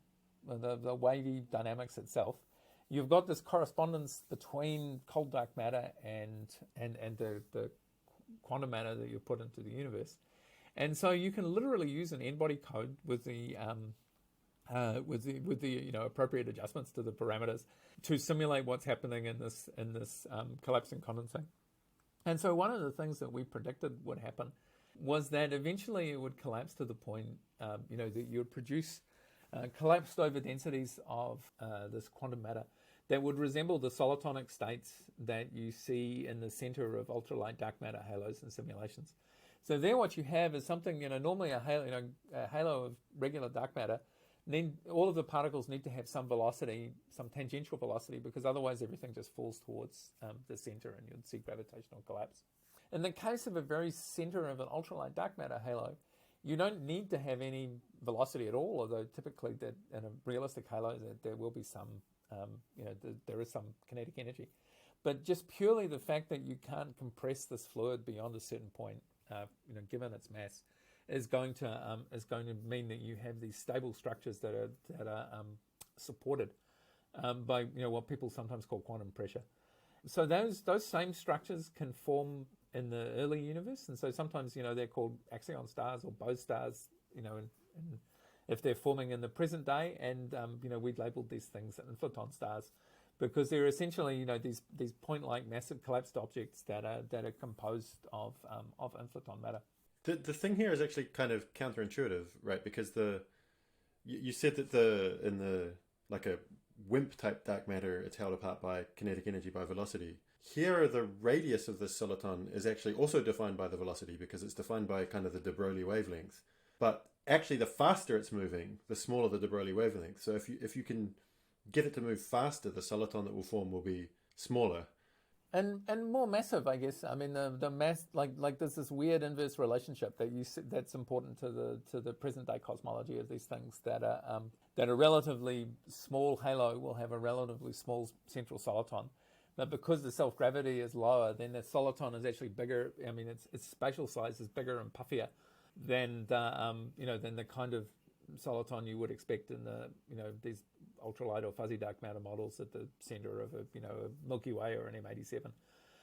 B: the wavy dynamics itself, you've got this correspondence between cold dark matter and the quantum matter that you put into the universe. And so you can literally use an N-body code with the appropriate adjustments to the parameters to simulate what's happening in this collapsing condensate. And so one of the things that we predicted would happen was that eventually it would collapse to the point, that you would produce collapsed over densities of this quantum matter that would resemble the solitonic states that you see in the center of ultralight dark matter halos and simulations. So there what you have is something, normally a halo of regular dark matter, then all of the particles need to have some velocity, some tangential velocity, because otherwise everything just falls towards the center and you'd see gravitational collapse. In the case of a very center of an ultralight dark matter halo, you don't need to have any velocity at all, although typically that in a realistic halo there will be some, there is some kinetic energy. But just purely the fact that you can't compress this fluid beyond a certain point, given its mass, is going to mean that you have these stable structures that are supported by what people sometimes call quantum pressure. So those same structures can form in the early universe. And so sometimes, they're called axion stars or bow stars, and if they're forming in the present day. And, we'd labeled these things inflaton stars because they're essentially, these point-like massive collapsed objects that are composed of inflaton matter.
A: The thing here is actually kind of counterintuitive, right? Because you said that in the like a WIMP type dark matter, it's held apart by kinetic energy by velocity. Here, the radius of this soliton is actually also defined by the velocity because it's defined by kind of the de Broglie wavelength. But actually, the faster it's moving, the smaller the de Broglie wavelength. So if you can get it to move faster, the soliton that will form will be smaller.
B: And more massive, I guess. I mean, the mass, like there's this weird inverse relationship that's important to the present day cosmology of these things, that a relatively small halo will have a relatively small central soliton, but because the self gravity is lower, then the soliton is actually bigger. I mean, its spatial size is bigger and puffier than the kind of soliton you would expect in the these ultralight or fuzzy dark matter models at the center of a Milky Way or an M87.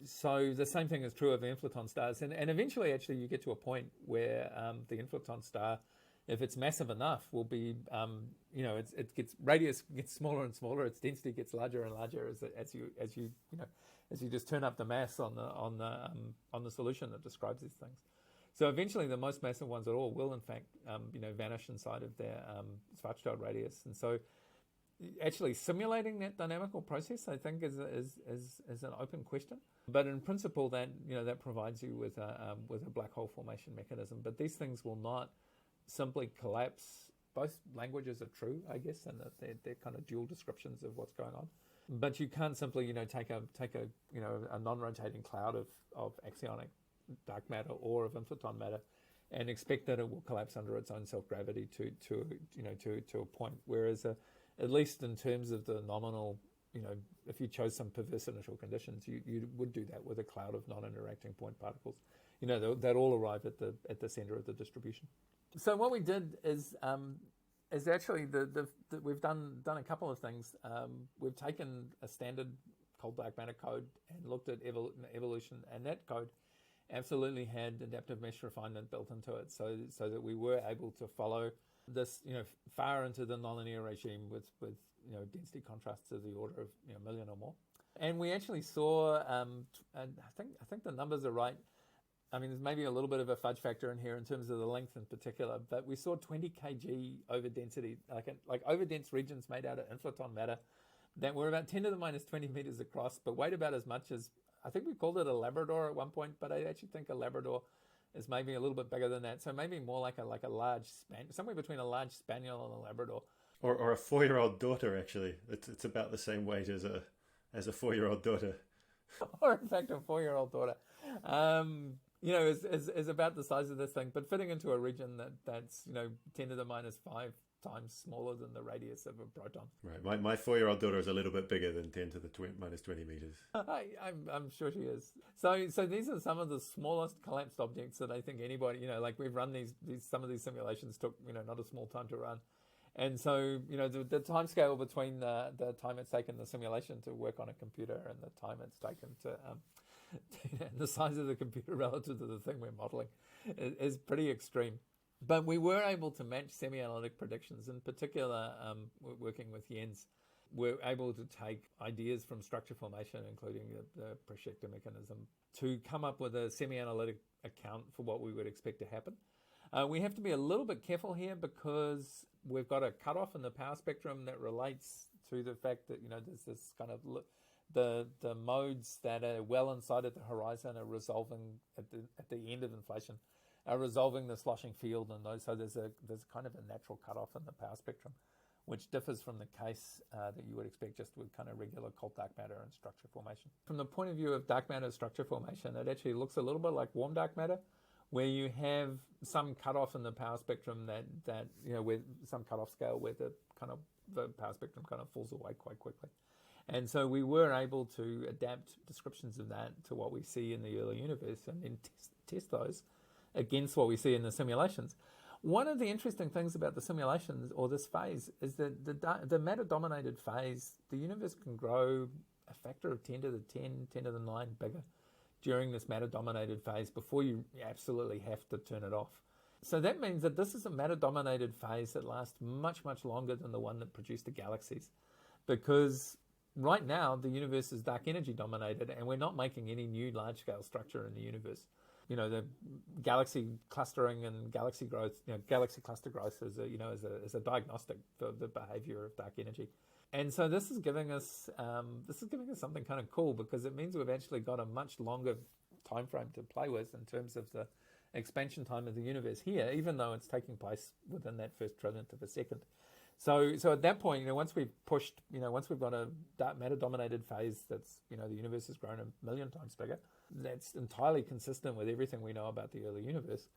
B: So the same thing is true of the inflaton stars, and eventually actually you get to a point where the inflaton star, if it's massive enough, will be radius gets smaller and smaller, its density gets larger and larger as you just turn up the mass on the solution that describes these things. So eventually, the most massive ones at all will, in fact, vanish inside of their Schwarzschild radius. And so, actually simulating that dynamical process, I think, is an open question. But in principle, that provides you with a black hole formation mechanism. But these things will not simply collapse. Both languages are true, I guess, and that they're kind of dual descriptions of what's going on. But you can't simply, take a non-rotating cloud of axionic dark matter or of inflaton matter and expect that it will collapse under its own self-gravity to a point. Whereas at least in terms of the nominal, if you chose some perverse initial conditions, you would do that with a cloud of non-interacting point particles. That all arrive at the center of the distribution. So what we did is actually we've done a couple of things. We've taken a standard cold dark matter code and looked at evolution, and that code absolutely had adaptive mesh refinement built into it, so that we were able to follow this, far into the nonlinear regime with density contrasts of the order of a million or more. And we actually saw, and I think the numbers are right. I mean, there's maybe a little bit of a fudge factor in here in terms of the length in particular, but we saw 20 kg overdensity, like overdense regions made out of inflaton matter that were about 10 to the minus 20 meters across, but weighed about as much as, I think we called it a Labrador at one point, but I actually think a Labrador is maybe a little bit bigger than that. So maybe more like a large somewhere between a large spaniel and a Labrador, or
A: a 4-year-old daughter. Actually, it's about the same weight as a 4-year-old daughter,
B: or in fact a 4-year-old daughter. Is about the size of this thing, but fitting into a region that's 10 to the minus 5 times smaller than the radius of a proton.
A: Right. My 4-year-old daughter is a little bit bigger than 10 to the minus 20 meters.
B: I'm sure she is. So these are some of the smallest collapsed objects that I think anybody, we've run these some of these simulations took, not a small time to run. And so, the time scale between the time it's taken the simulation to work on a computer and the time it's taken to the size of the computer relative to the thing we're modeling is pretty extreme. But we were able to match semi-analytic predictions. In particular, working with Jens, we're able to take ideas from structure formation, including the Prešekta mechanism, to come up with a semi-analytic account for what we would expect to happen. We have to be a little bit careful here because we've got a cutoff in the power spectrum that relates to the fact that there's this kind of the modes that are well inside of the horizon are resolving at the end of inflation, are resolving the sloshing field, and those. So there's kind of a natural cutoff in the power spectrum, which differs from the case that you would expect just with kind of regular cold dark matter and structure formation. From the point of view of dark matter structure formation, it actually looks a little bit like warm dark matter, where you have some cutoff in the power spectrum that with some cutoff scale where the power spectrum kind of falls away quite quickly. And so we were able to adapt descriptions of that to what we see in the early universe and then test those against what we see in the simulations. One of the interesting things about the simulations, or this phase, is that the matter-dominated phase, the universe can grow a factor of 10 to the 10, 10 to the 9 bigger during this matter-dominated phase before you absolutely have to turn it off. So that means that this is a matter-dominated phase that lasts much, much longer than the one that produced the galaxies. Because right now, the universe is dark energy dominated, and we're not making any new large-scale structure in the universe. The galaxy clustering and galaxy growth, galaxy cluster growth is a diagnostic for the behavior of dark energy. And so this is giving us something kind of cool, because it means we've actually got a much longer time frame to play with in terms of the expansion time of the universe here, even though it's taking place within that first trillionth of a second. So at that point, once we've got a dark matter-dominated phase that's, the universe has grown 1,000,000 times bigger, that's entirely consistent with everything we know about the early universe,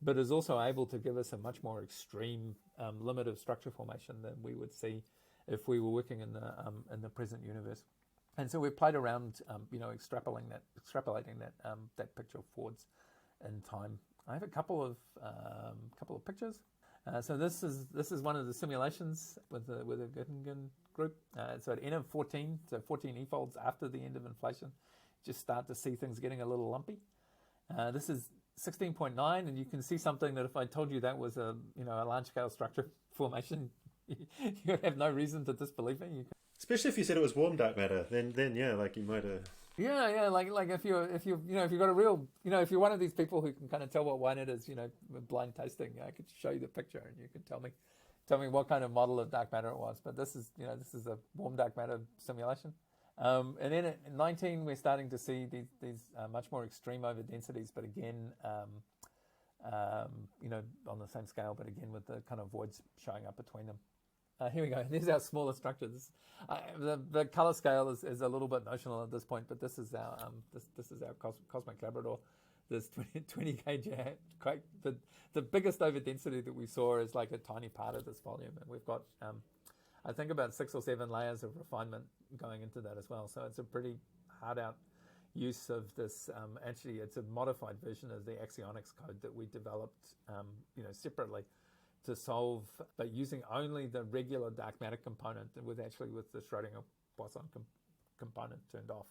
B: but is also able to give us a much more extreme limit of structure formation than we would see if we were working in the present universe. And so we've played around, extrapolating that picture forwards in time. I have a couple of pictures. So this is one of the simulations with the Göttingen group. So at N of 14, so 14 efolds after the end of inflation, just start to see things getting a little lumpy. This is 16.9, and you can see something that if I told you that was a large scale structure formation, you have no reason to disbelieve me.
A: Especially if you said it was warm dark matter, then yeah, like you might have.
B: Yeah, like if you've got a real, if you're one of these people who can kind of tell what wine it is, blind tasting, I could show you the picture and you can tell me what kind of model of dark matter it was. But this is a warm dark matter simulation. And then at 19, we're starting to see these much more extreme overdensities, but again, on the same scale, but again with the kind of voids showing up between them. Here we go. There's our smaller structure. The color scale is a little bit notional at this point, but this is our cosmic Labrador. This 20 kg. The biggest overdensity that we saw is like a tiny part of this volume, and we've got I think about 6 or 7 layers of refinement going into that as well. So it's a pretty hard out use of this. Actually, it's a modified version of the axionics code that we developed, separately, to solve, but using only the regular dark matter component, with the Schrodinger boson component turned off.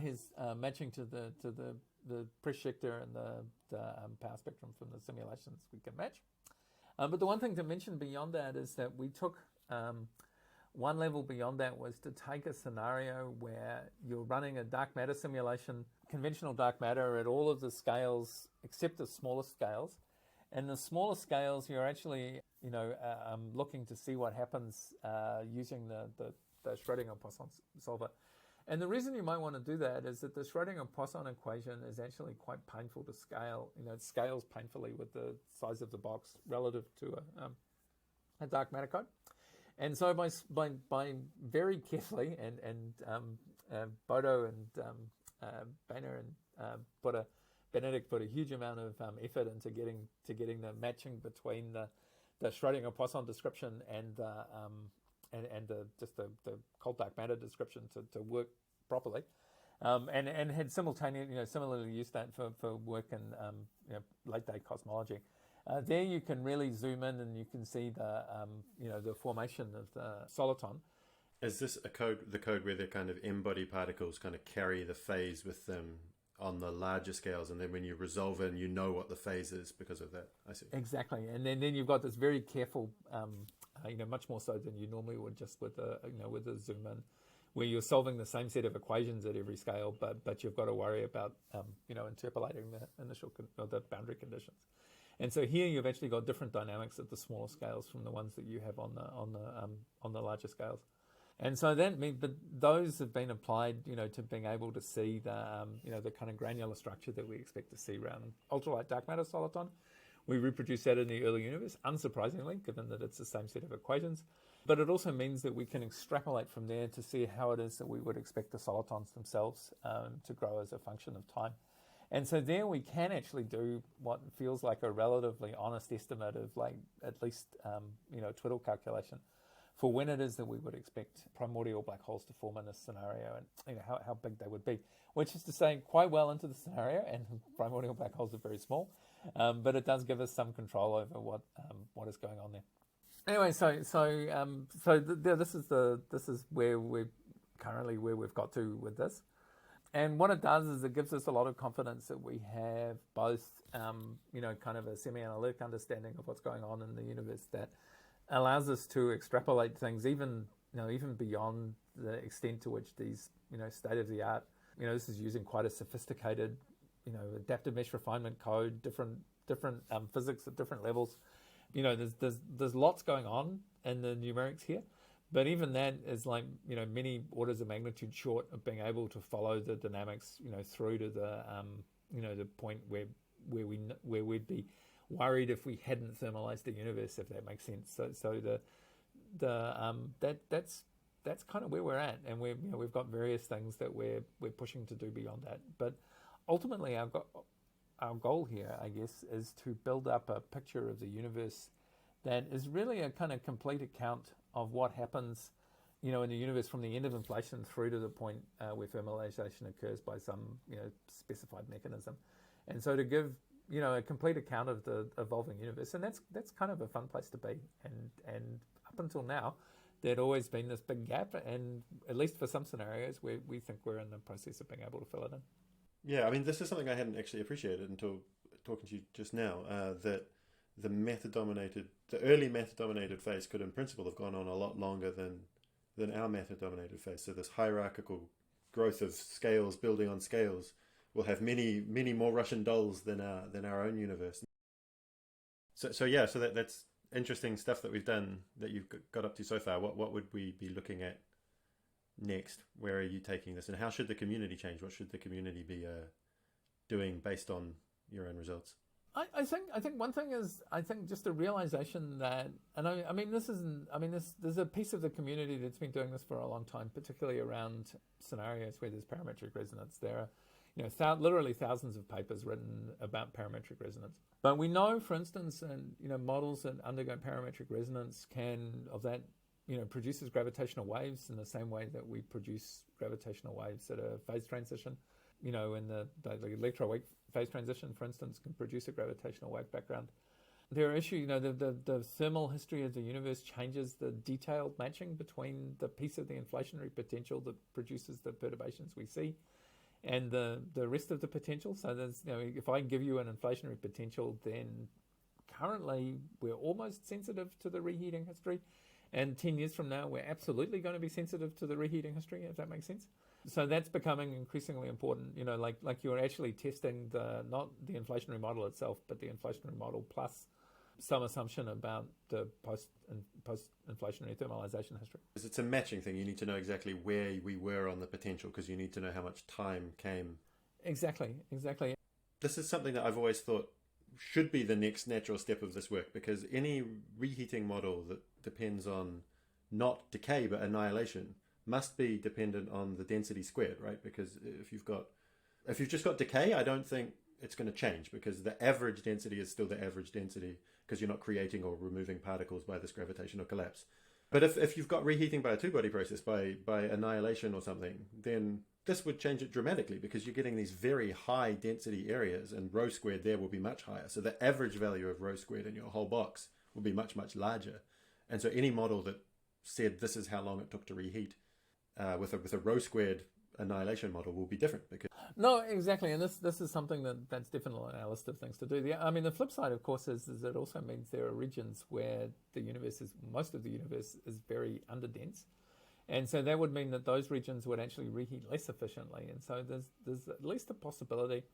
B: Here's matching to the pressure sector and the power spectrum from the simulations we can match. But the one thing to mention beyond that is that we took one level beyond that was to take a scenario where you're running a dark matter simulation, conventional dark matter at all of the scales except the smallest scales. And the smaller scales, you're actually, looking to see what happens using the Schrodinger-Poisson solver. And the reason you might want to do that is that the Schrodinger-Poisson equation is actually quite painful to scale. It scales painfully with the size of the box relative to a dark matter code. And so by very carefully, and Bodo and Boehner and Benedict put a huge amount of effort into getting the matching between the Schrodinger-Poisson description and the cold dark matter description to work properly, and had similarly used that for work in late day cosmology. There you can really zoom in and you can see the formation of the soliton.
A: Is this the code where the kind of N-body particles kind of carry the phase with them on the larger scales, and then when you resolve it, you know what the phase is because of that? I see.
B: Exactly, and then you've got this very careful, much more so than you normally would just with a zoom in, where you're solving the same set of equations at every scale, but you've got to worry about interpolating the initial or the boundary conditions. And so here you've actually got different dynamics at the smaller scales from the ones that you have on the larger scales. And so those have been applied, to being able to see the kind of granular structure that we expect to see around ultralight dark matter soliton. We reproduce that in the early universe, unsurprisingly, given that it's the same set of equations. But it also means that we can extrapolate from there to see how it is that we would expect the solitons themselves to grow as a function of time. And so there we can actually do what feels like a relatively honest estimate of at least twiddle calculation for when it is that we would expect primordial black holes to form in this scenario, and how big they would be, which is to say quite well into the scenario, and primordial black holes are very small, but it does give us some control over what is going on there. Anyway, this is where we're currently where we've got to with this. And what it does is it gives us a lot of confidence that we have both, kind of a semi-analytic understanding of what's going on in the universe that allows us to extrapolate things even beyond the extent to which these, state of the art, this is using quite a sophisticated, adaptive mesh refinement code, different physics at different levels. There's lots going on in the numerics here. But even that is like, many orders of magnitude short of being able to follow the dynamics, through to the, the point where we'd be worried if we hadn't thermalized the universe, if that makes sense. So that's kind of where we're at, and we've got various things that we're pushing to do beyond that. But ultimately, our goal here, I guess, is to build up a picture of the universe that is really a kind of complete account of what happens, in the universe from the end of inflation through to the point where thermalization occurs by some, specified mechanism. And so to give, a complete account of the evolving universe, and that's kind of a fun place to be. And up until now, there'd always been this big gap, and at least for some scenarios, we think we're in the process of being able to fill it in.
A: Yeah, I mean, this is something I hadn't actually appreciated until talking to you just now, that the early method-dominated phase could in principle have gone on a lot longer than our method-dominated phase. So this hierarchical growth of scales, building on scales, will have many, many more Russian dolls than our own universe. So that's interesting stuff that we've done, that you've got up to so far. What would we be looking at next? Where are you taking this, and how should the community change? What should the community be doing based on your own results?
B: I think one thing is, just a realization that, and there's a piece of the community that's been doing this for a long time, particularly around scenarios where there's parametric resonance. There are, literally thousands of papers written about parametric resonance. But we know, for instance, models that undergo parametric resonance produces gravitational waves in the same way that we produce gravitational waves at a phase transition. In the electron-wave phase transition, for instance, can produce a gravitational wave background. There are issues, the thermal history of the universe changes the detailed matching between the piece of the inflationary potential that produces the perturbations we see and the rest of the potential. So there's, if I give you an inflationary potential, then currently we're almost sensitive to the reheating history. And 10 years from now, we're absolutely going to be sensitive to the reheating history, if that makes sense. So that's becoming increasingly important, like you're actually testing not the inflationary model itself, but the inflationary model plus some assumption about the post-inflationary thermalization history.
A: It's a matching thing. You need to know exactly where we were on the potential, because you need to know how much time came.
B: Exactly.
A: This is something that I've always thought should be the next natural step of this work, because any reheating model that depends on not decay but annihilation must be dependent on the density squared, right? Because if you've just got decay, I don't think it's going to change, because the average density is still the average density, because you're not creating or removing particles by this gravitational collapse. But if you've got reheating by a two-body process, by annihilation or something, then this would change it dramatically, because you're getting these very high density areas, and rho squared there will be much higher. So the average value of rho squared in your whole box will be much, much larger. And so any model that said this is how long it took to reheat with a rho squared annihilation model will be different.
B: No, exactly, and this is something that's definitely on our list of things to do. The flip side, of course, is it also means there are regions where most of the universe is very underdense, and so that would mean that those regions would actually reheat less efficiently. And so there's at least a possibility.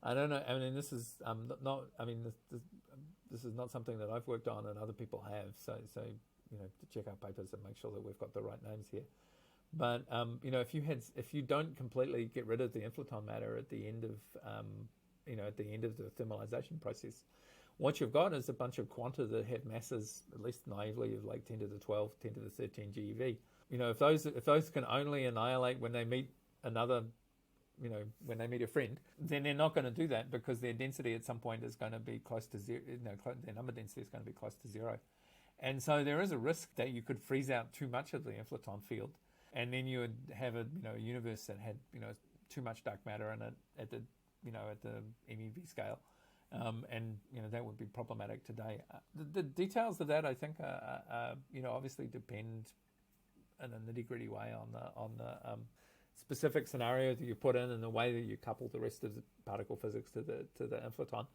B: I don't know. I mean, this is not. I mean, this is not something that I've worked on, and other people have. So to check our papers and make sure that we've got the right names here. But if you don't completely get rid of the inflaton matter at the end of the thermalization process, what you've got is a bunch of quanta that have masses, at least naively, of like 10 to the 12, 10 to the 13 GeV. If those can only annihilate when they meet when they meet a friend, then they're not going to do that, because their density at some point is going to be close to zero. Their number density is going to be close to zero, and so there is a risk that you could freeze out too much of the inflaton field. And then you would have a universe that had too much dark matter in it at the MeV scale, and that would be problematic today. The details of that, I think, are obviously depend in a nitty-gritty way on the specific scenario that you put in and the way that you couple the rest of the particle physics to the inflaton.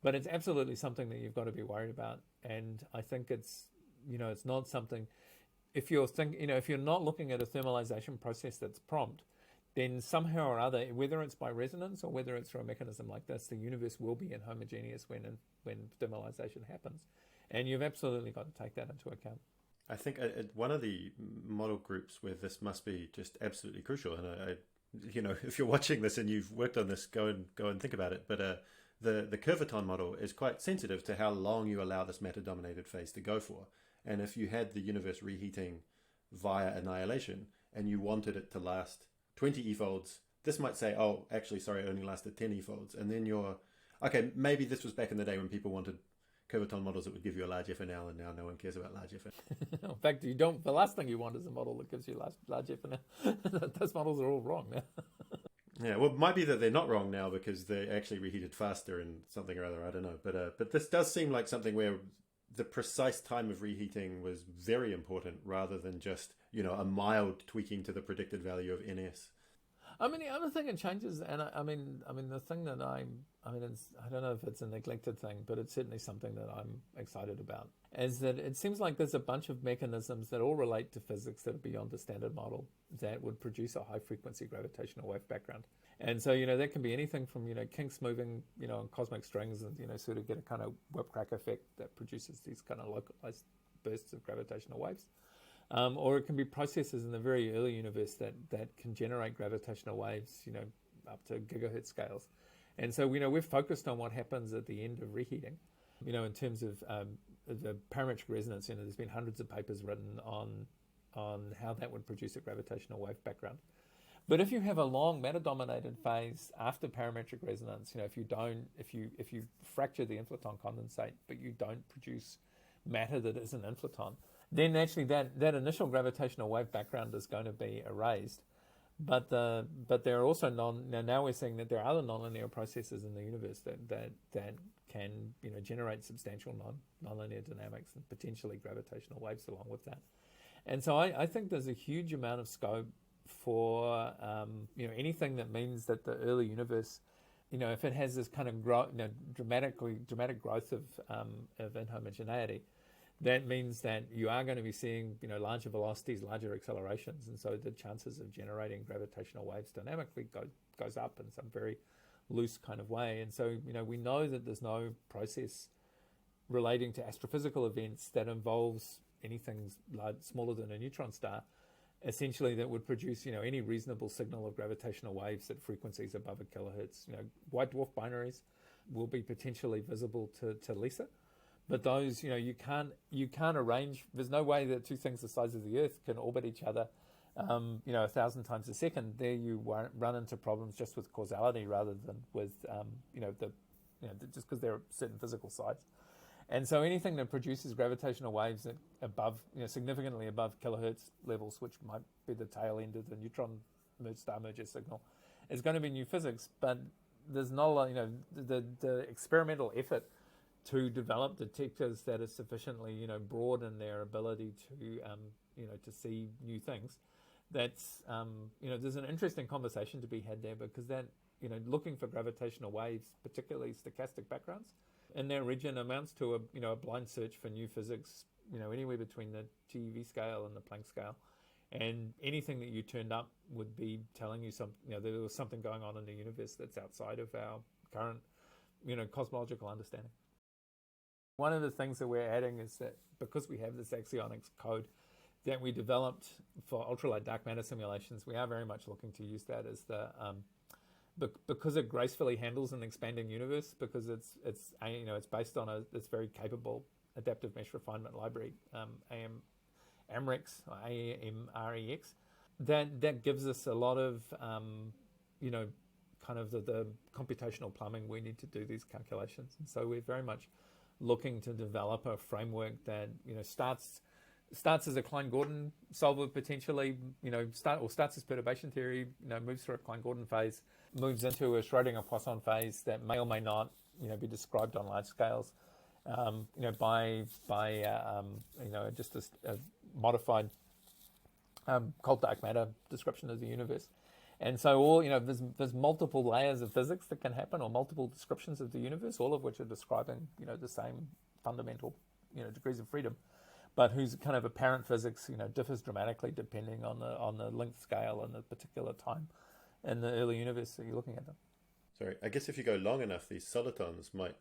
B: But it's absolutely something that you've got to be worried about. And I think it's not something, if you're not looking at a thermalization process that's prompt, then somehow or other, whether it's by resonance or whether it's through a mechanism like this, the universe will be inhomogeneous when thermalization happens. And you've absolutely got to take that into account.
A: I think one of the model groups where this must be just absolutely crucial, and if you're watching this and you've worked on this, go and think about it. But the curvaton model is quite sensitive to how long you allow this matter-dominated phase to go for. And if you had the universe reheating via annihilation and you wanted it to last 20 efolds, this might say, oh, actually, sorry, it only lasted 10 efolds. And then okay, maybe this was back in the day when people wanted curvaton models that would give you a large FNL, and now no one cares about large FNL.
B: In fact, the last thing you want is a model that gives you large FNL. Those models are all wrong now.
A: Yeah, well, it might be that they're not wrong now because they actually reheated faster and something or other, I don't know. But this does seem like something where the precise time of reheating was very important rather than just, a mild tweaking to the predicted value of NS.
B: I mean, the other thing it changes, and I mean, the thing that I don't know if it's a neglected thing, but it's certainly something that I'm excited about, is that it seems like there's a bunch of mechanisms that all relate to physics that are beyond the standard model that would produce a high-frequency gravitational wave background. And so, that can be anything from, kinks moving, on cosmic strings and, sort of get a kind of whip crack effect that produces these kind of localized bursts of gravitational waves. Or it can be processes in the very early universe that can generate gravitational waves, up to gigahertz scales. And so, we're focused on what happens at the end of reheating, in terms of the parametric resonance. There's been hundreds of papers written on how that would produce a gravitational wave background. But if you have a long matter-dominated phase after parametric resonance, if you fracture the inflaton condensate, but you don't produce matter that is an inflaton, then actually that initial gravitational wave background is going to be erased. But there are also now we're seeing that there are other nonlinear processes in the universe that can generate substantial nonlinear dynamics and potentially gravitational waves along with that. And so I think there's a huge amount of scope for anything that means that the early universe, if it has this kind of dramatic growth of inhomogeneity, that means that you are going to be seeing larger velocities, larger accelerations, and so the chances of generating gravitational waves dynamically goes up in some very loose kind of way. And so we know that there's no process relating to astrophysical events that involves anything smaller than a neutron star, essentially, that would produce any reasonable signal of gravitational waves at frequencies above a kilohertz. White dwarf binaries will be potentially visible to LISA. But those, you can't arrange. There's no way that two things the size of the Earth can orbit each other, 1,000 times a second. There you run into problems just with causality rather than with, just because they're a certain physical size. And so anything that produces gravitational waves at above, significantly above kilohertz levels, which might be the tail end of the neutron star merger signal, is going to be new physics. But there's not a lot, the experimental effort to develop detectors that are sufficiently, broad in their ability to see new things. That's, there's an interesting conversation to be had there, because that, looking for gravitational waves, particularly stochastic backgrounds, in their region amounts to a blind search for new physics, anywhere between the TeV scale and the Planck scale. And anything that you turned up would be telling you there was something going on in the universe that's outside of our current, cosmological understanding. One of the things that we're adding is that because we have this axionics code that we developed for ultralight dark matter simulations, we are very much looking to use that as the because it gracefully handles an expanding universe, because it's based on this very capable adaptive mesh refinement library, AMREX, or AMREX, that gives us a lot of kind of the computational plumbing we need to do these calculations. And so we're very much looking to develop a framework that starts as a Klein-Gordon solver potentially, starts as perturbation theory, moves through a Klein-Gordon phase, moves into a Schrodinger-Poisson phase that may or may not, be described on large scales, by just a modified cold dark matter description of the universe. And so there's multiple layers of physics that can happen, or multiple descriptions of the universe, all of which are describing the same fundamental degrees of freedom, but whose kind of apparent physics differs dramatically depending on the length scale and the particular time in the early universe that you're looking at them.
A: Sorry, I guess if you go long enough, these solitons might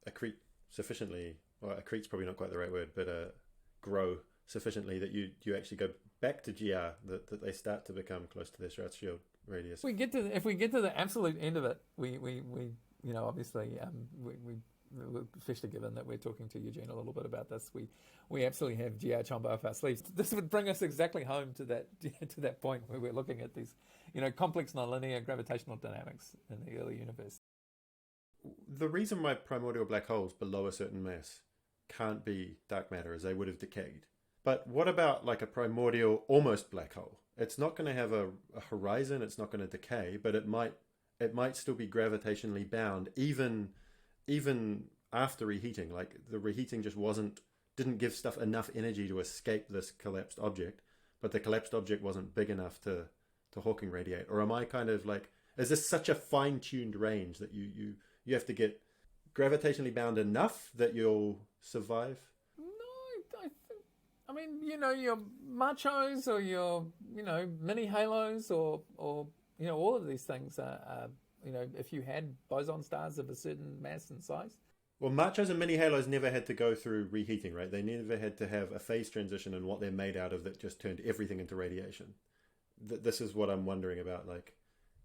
A: accrete sufficiently, or accrete's probably not quite the right word, but grow sufficiently that you actually go back to GR, that they start to become close to their Schwarzschild radius.
B: If we get to the absolute end of it, we obviously especially given that we're talking to Eugene a little bit about this, we absolutely have GR Chombo up our sleeves. This would bring us exactly home to that point where we're looking at these complex nonlinear gravitational dynamics in the early universe.
A: The reason why primordial black holes below a certain mass can't be dark matter is they would have decayed. But what about like a primordial almost black hole? It's not going to have a horizon, it's not going to decay, but it might still be gravitationally bound even after reheating. Like the reheating just didn't give stuff enough energy to escape this collapsed object, but the collapsed object wasn't big enough to Hawking radiate. Or am I kind of like, is this such a fine-tuned range that you have to get gravitationally bound enough that you'll survive?
B: I mean, your machos or your, mini halos or all of these things are, if you had boson stars of a certain mass and size.
A: Well, machos and mini halos never had to go through reheating, right? They never had to have a phase transition and what they're made out of that just turned everything into radiation. This is what I'm wondering about. Like,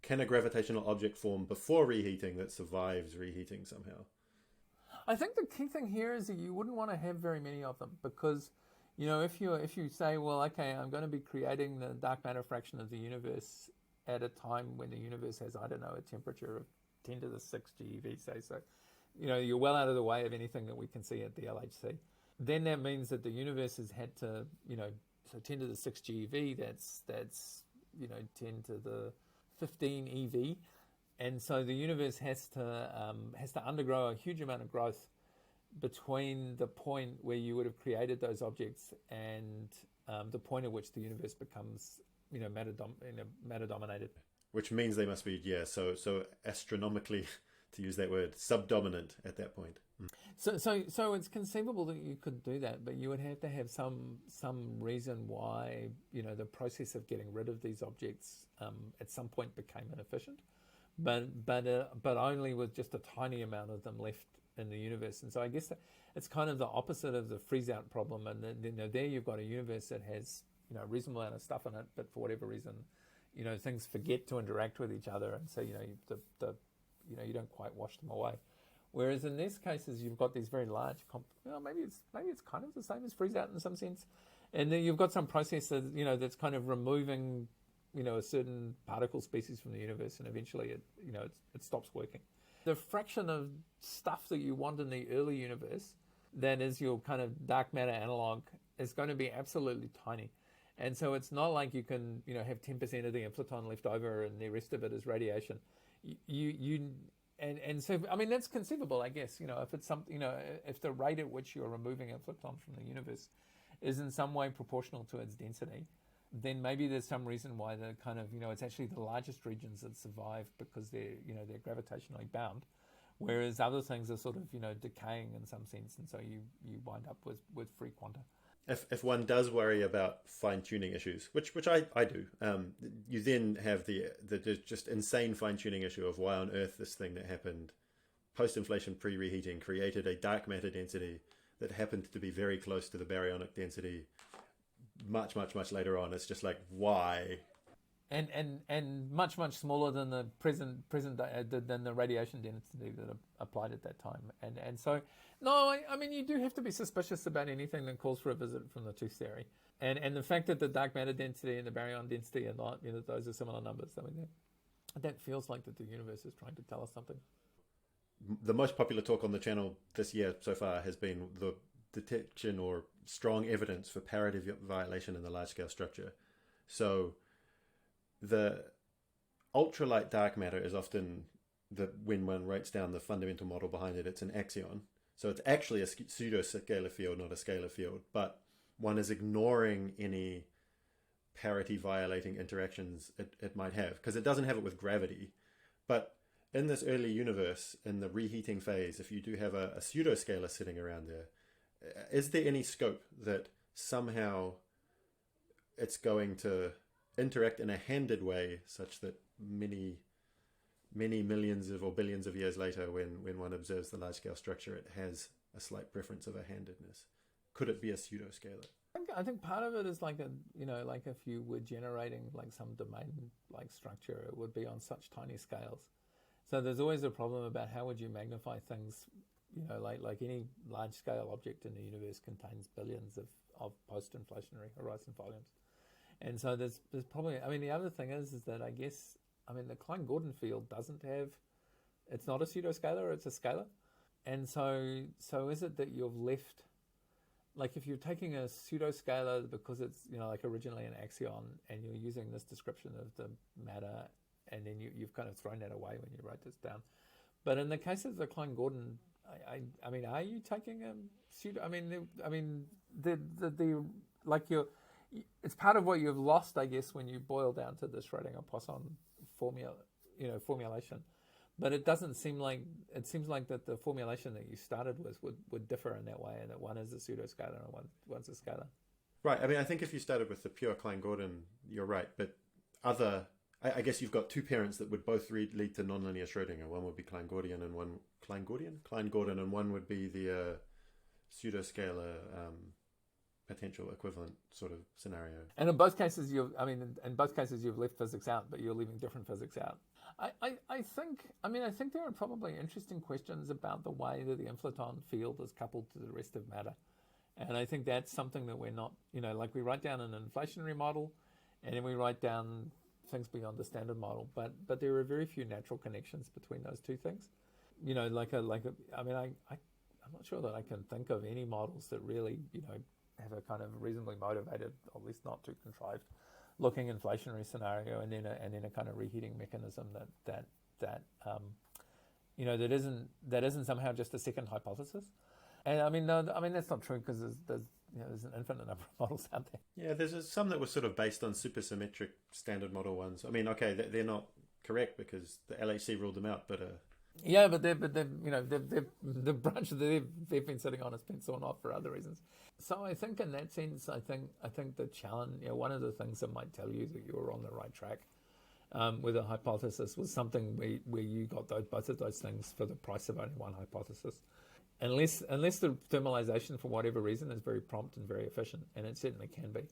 A: can a gravitational object form before reheating that survives reheating somehow?
B: I think the key thing here is that you wouldn't want to have very many of them because, if you say, well, okay, I'm going to be creating the dark matter fraction of the universe at a time when the universe has, I don't know, a temperature of 10 to the 6 GeV, say, so, you're well out of the way of anything that we can see at the LHC. Then that means that the universe has had to, so 10 to the 6 GeV, that's 10 to the 15 EV. And so the universe has to undergo a huge amount of growth between the point where you would have created those objects and the point at which the universe becomes, matter dominated.
A: Which means they must be, so astronomically, to use that word, subdominant at that point.
B: So it's conceivable that you could do that, but you would have to have some reason why the process of getting rid of these objects at some point became inefficient, but only with just a tiny amount of them left in the universe. And so I guess it's kind of the opposite of the freeze out problem. And then there you've got a universe that has a reasonable amount of stuff in it, but for whatever reason, things forget to interact with each other, and so you don't quite wash them away. Whereas in these cases, you've got these very large, maybe it's kind of the same as freeze out in some sense, and then you've got some process that, that's kind of removing, a certain particle species from the universe, and eventually it stops working. The fraction of stuff that you want in the early universe that is your kind of dark matter analog is going to be absolutely tiny. And so it's not like you can, have 10% of the inflaton left over and the rest of it is radiation. And so, I mean, that's conceivable, I guess, if it's if the rate at which you're removing inflaton from the universe is in some way proportional to its density, then maybe there's some reason why the kind of, it's actually the largest regions that survive because they're gravitationally bound, whereas other things are sort of, decaying in some sense. And so you wind up with free quanta.
A: If one does worry about fine-tuning issues, which I do, you then have the just insane fine-tuning issue of why on earth this thing that happened post-inflation, pre-reheating, created a dark matter density that happened to be very close to the baryonic density much, much, much later on. It's just like, why?
B: And much smaller than the present than the radiation density that applied at that time. And so, no, I mean, you do have to be suspicious about anything that calls for a visit from the tooth theory. And the fact that the dark matter density and the baryon density are not, those are similar numbers. I mean, that feels like that the universe is trying to tell us something.
A: The most popular talk on the channel this year so far has been the detection or strong evidence for parity violation in the large-scale structure. So the ultralight dark matter is often, when one writes down the fundamental model behind it, it's an axion. So it's actually a pseudo-scalar field, not a scalar field. But one is ignoring any parity violating interactions it might have, because it doesn't have it with gravity. But in this early universe, in the reheating phase, if you do have a pseudoscalar sitting around there, is there any scope that somehow it's going to interact in a handed way such that many millions of or billions of years later, when one observes the large-scale structure, it has a slight preference of a handedness? Could it be a pseudoscalar?
B: I think part of it is like like if you were generating like some domain-like structure, it would be on such tiny scales. So there's always a problem about how would you magnify things. Like any large-scale object in the universe contains billions of post-inflationary horizon volumes. And so there's probably, the other thing is that I guess, the Klein-Gordon field doesn't have, it's not a pseudoscalar, it's a scalar. And so is it that you've left, like if you're taking a pseudoscalar because it's, like originally an axion, and you're using this description of the matter, and then you've kind of thrown that away when you wrote this down. But in the case of the Klein-Gordon, are you taking a pseudo? It's part of what you've lost, I guess, when you boil down to the Schrödinger-Poisson formulation. But it doesn't seem like, it seems like that the formulation that you started with would differ in that way, and that one is a pseudoscalar and one's a scalar.
A: Right. I think if you started with the pure Klein-Gordon, you're right. But I guess you've got two parents that would both lead to nonlinear Schrödinger. One would be Klein-Gordon and one would be the pseudoscalar potential equivalent sort of scenario.
B: And in both cases, you've left physics out, but you're leaving different physics out. I think there are probably interesting questions about the way that the inflaton field is coupled to the rest of matter. And I think that's something that we're not, like we write down an inflationary model, and then we write down things beyond the standard model, but there are very few natural connections between those two things. I'm not sure that I can think of any models that really, have a kind of reasonably motivated, or at least not too contrived, looking inflationary scenario, and then a kind of reheating mechanism that isn't somehow just a second hypothesis. And that's not true, because there's an infinite number of models out there.
A: Yeah, there's some that were sort of based on supersymmetric standard model ones. They're not correct because the LHC ruled them out, but
B: yeah, but the branch that they've been sitting on has been sawn off for other reasons. So I think in that sense, I think the challenge, one of the things that might tell you that you were on the right track with a hypothesis was something where you got both of those things for the price of only one hypothesis. Unless the thermalization, for whatever reason, is very prompt and very efficient, and it certainly can be,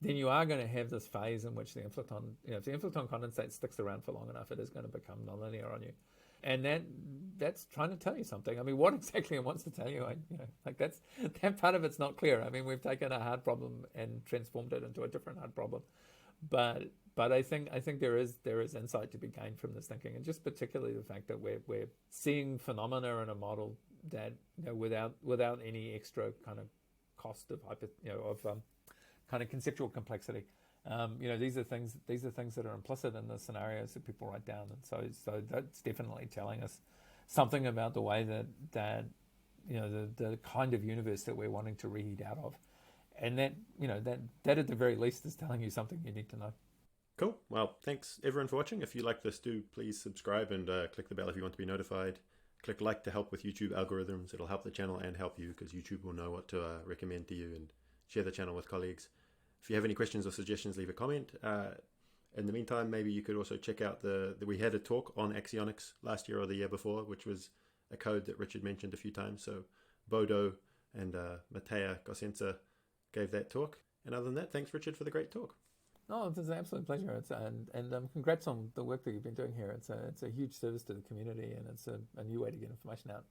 B: then you are going to have this phase in which the inflaton, if the inflaton condensate sticks around for long enough, it is going to become nonlinear on you. And that's trying to tell you something. What exactly it wants to tell you, that part of it's not clear. We've taken a hard problem and transformed it into a different hard problem. But I think there is insight to be gained from this thinking, and just particularly the fact that we're seeing phenomena in a model that without any extra kind of cost of kind of conceptual complexity. These are things that are implicit in the scenarios that people write down, and so that's definitely telling us something about the way that the kind of universe that we're wanting to reheat out of, and that at the very least is telling you something you need to know.
A: Cool. Well, thanks everyone for watching. If you like this, do please subscribe and click the bell if you want to be notified. Click like to help with YouTube algorithms. It'll help the channel and help you, because YouTube will know what to recommend to you, and share the channel with colleagues. If you have any questions or suggestions, leave a comment. In the meantime, maybe you could also check out we had a talk on axionics last year or the year before, which was a code that Richard mentioned a few times. So Bodo and Matea Gosenza gave that talk. And other than that, thanks Richard for the great talk.
B: No, it's an absolute pleasure. And congrats on the work that you've been doing here. It's a huge service to the community, and it's a new way to get information out.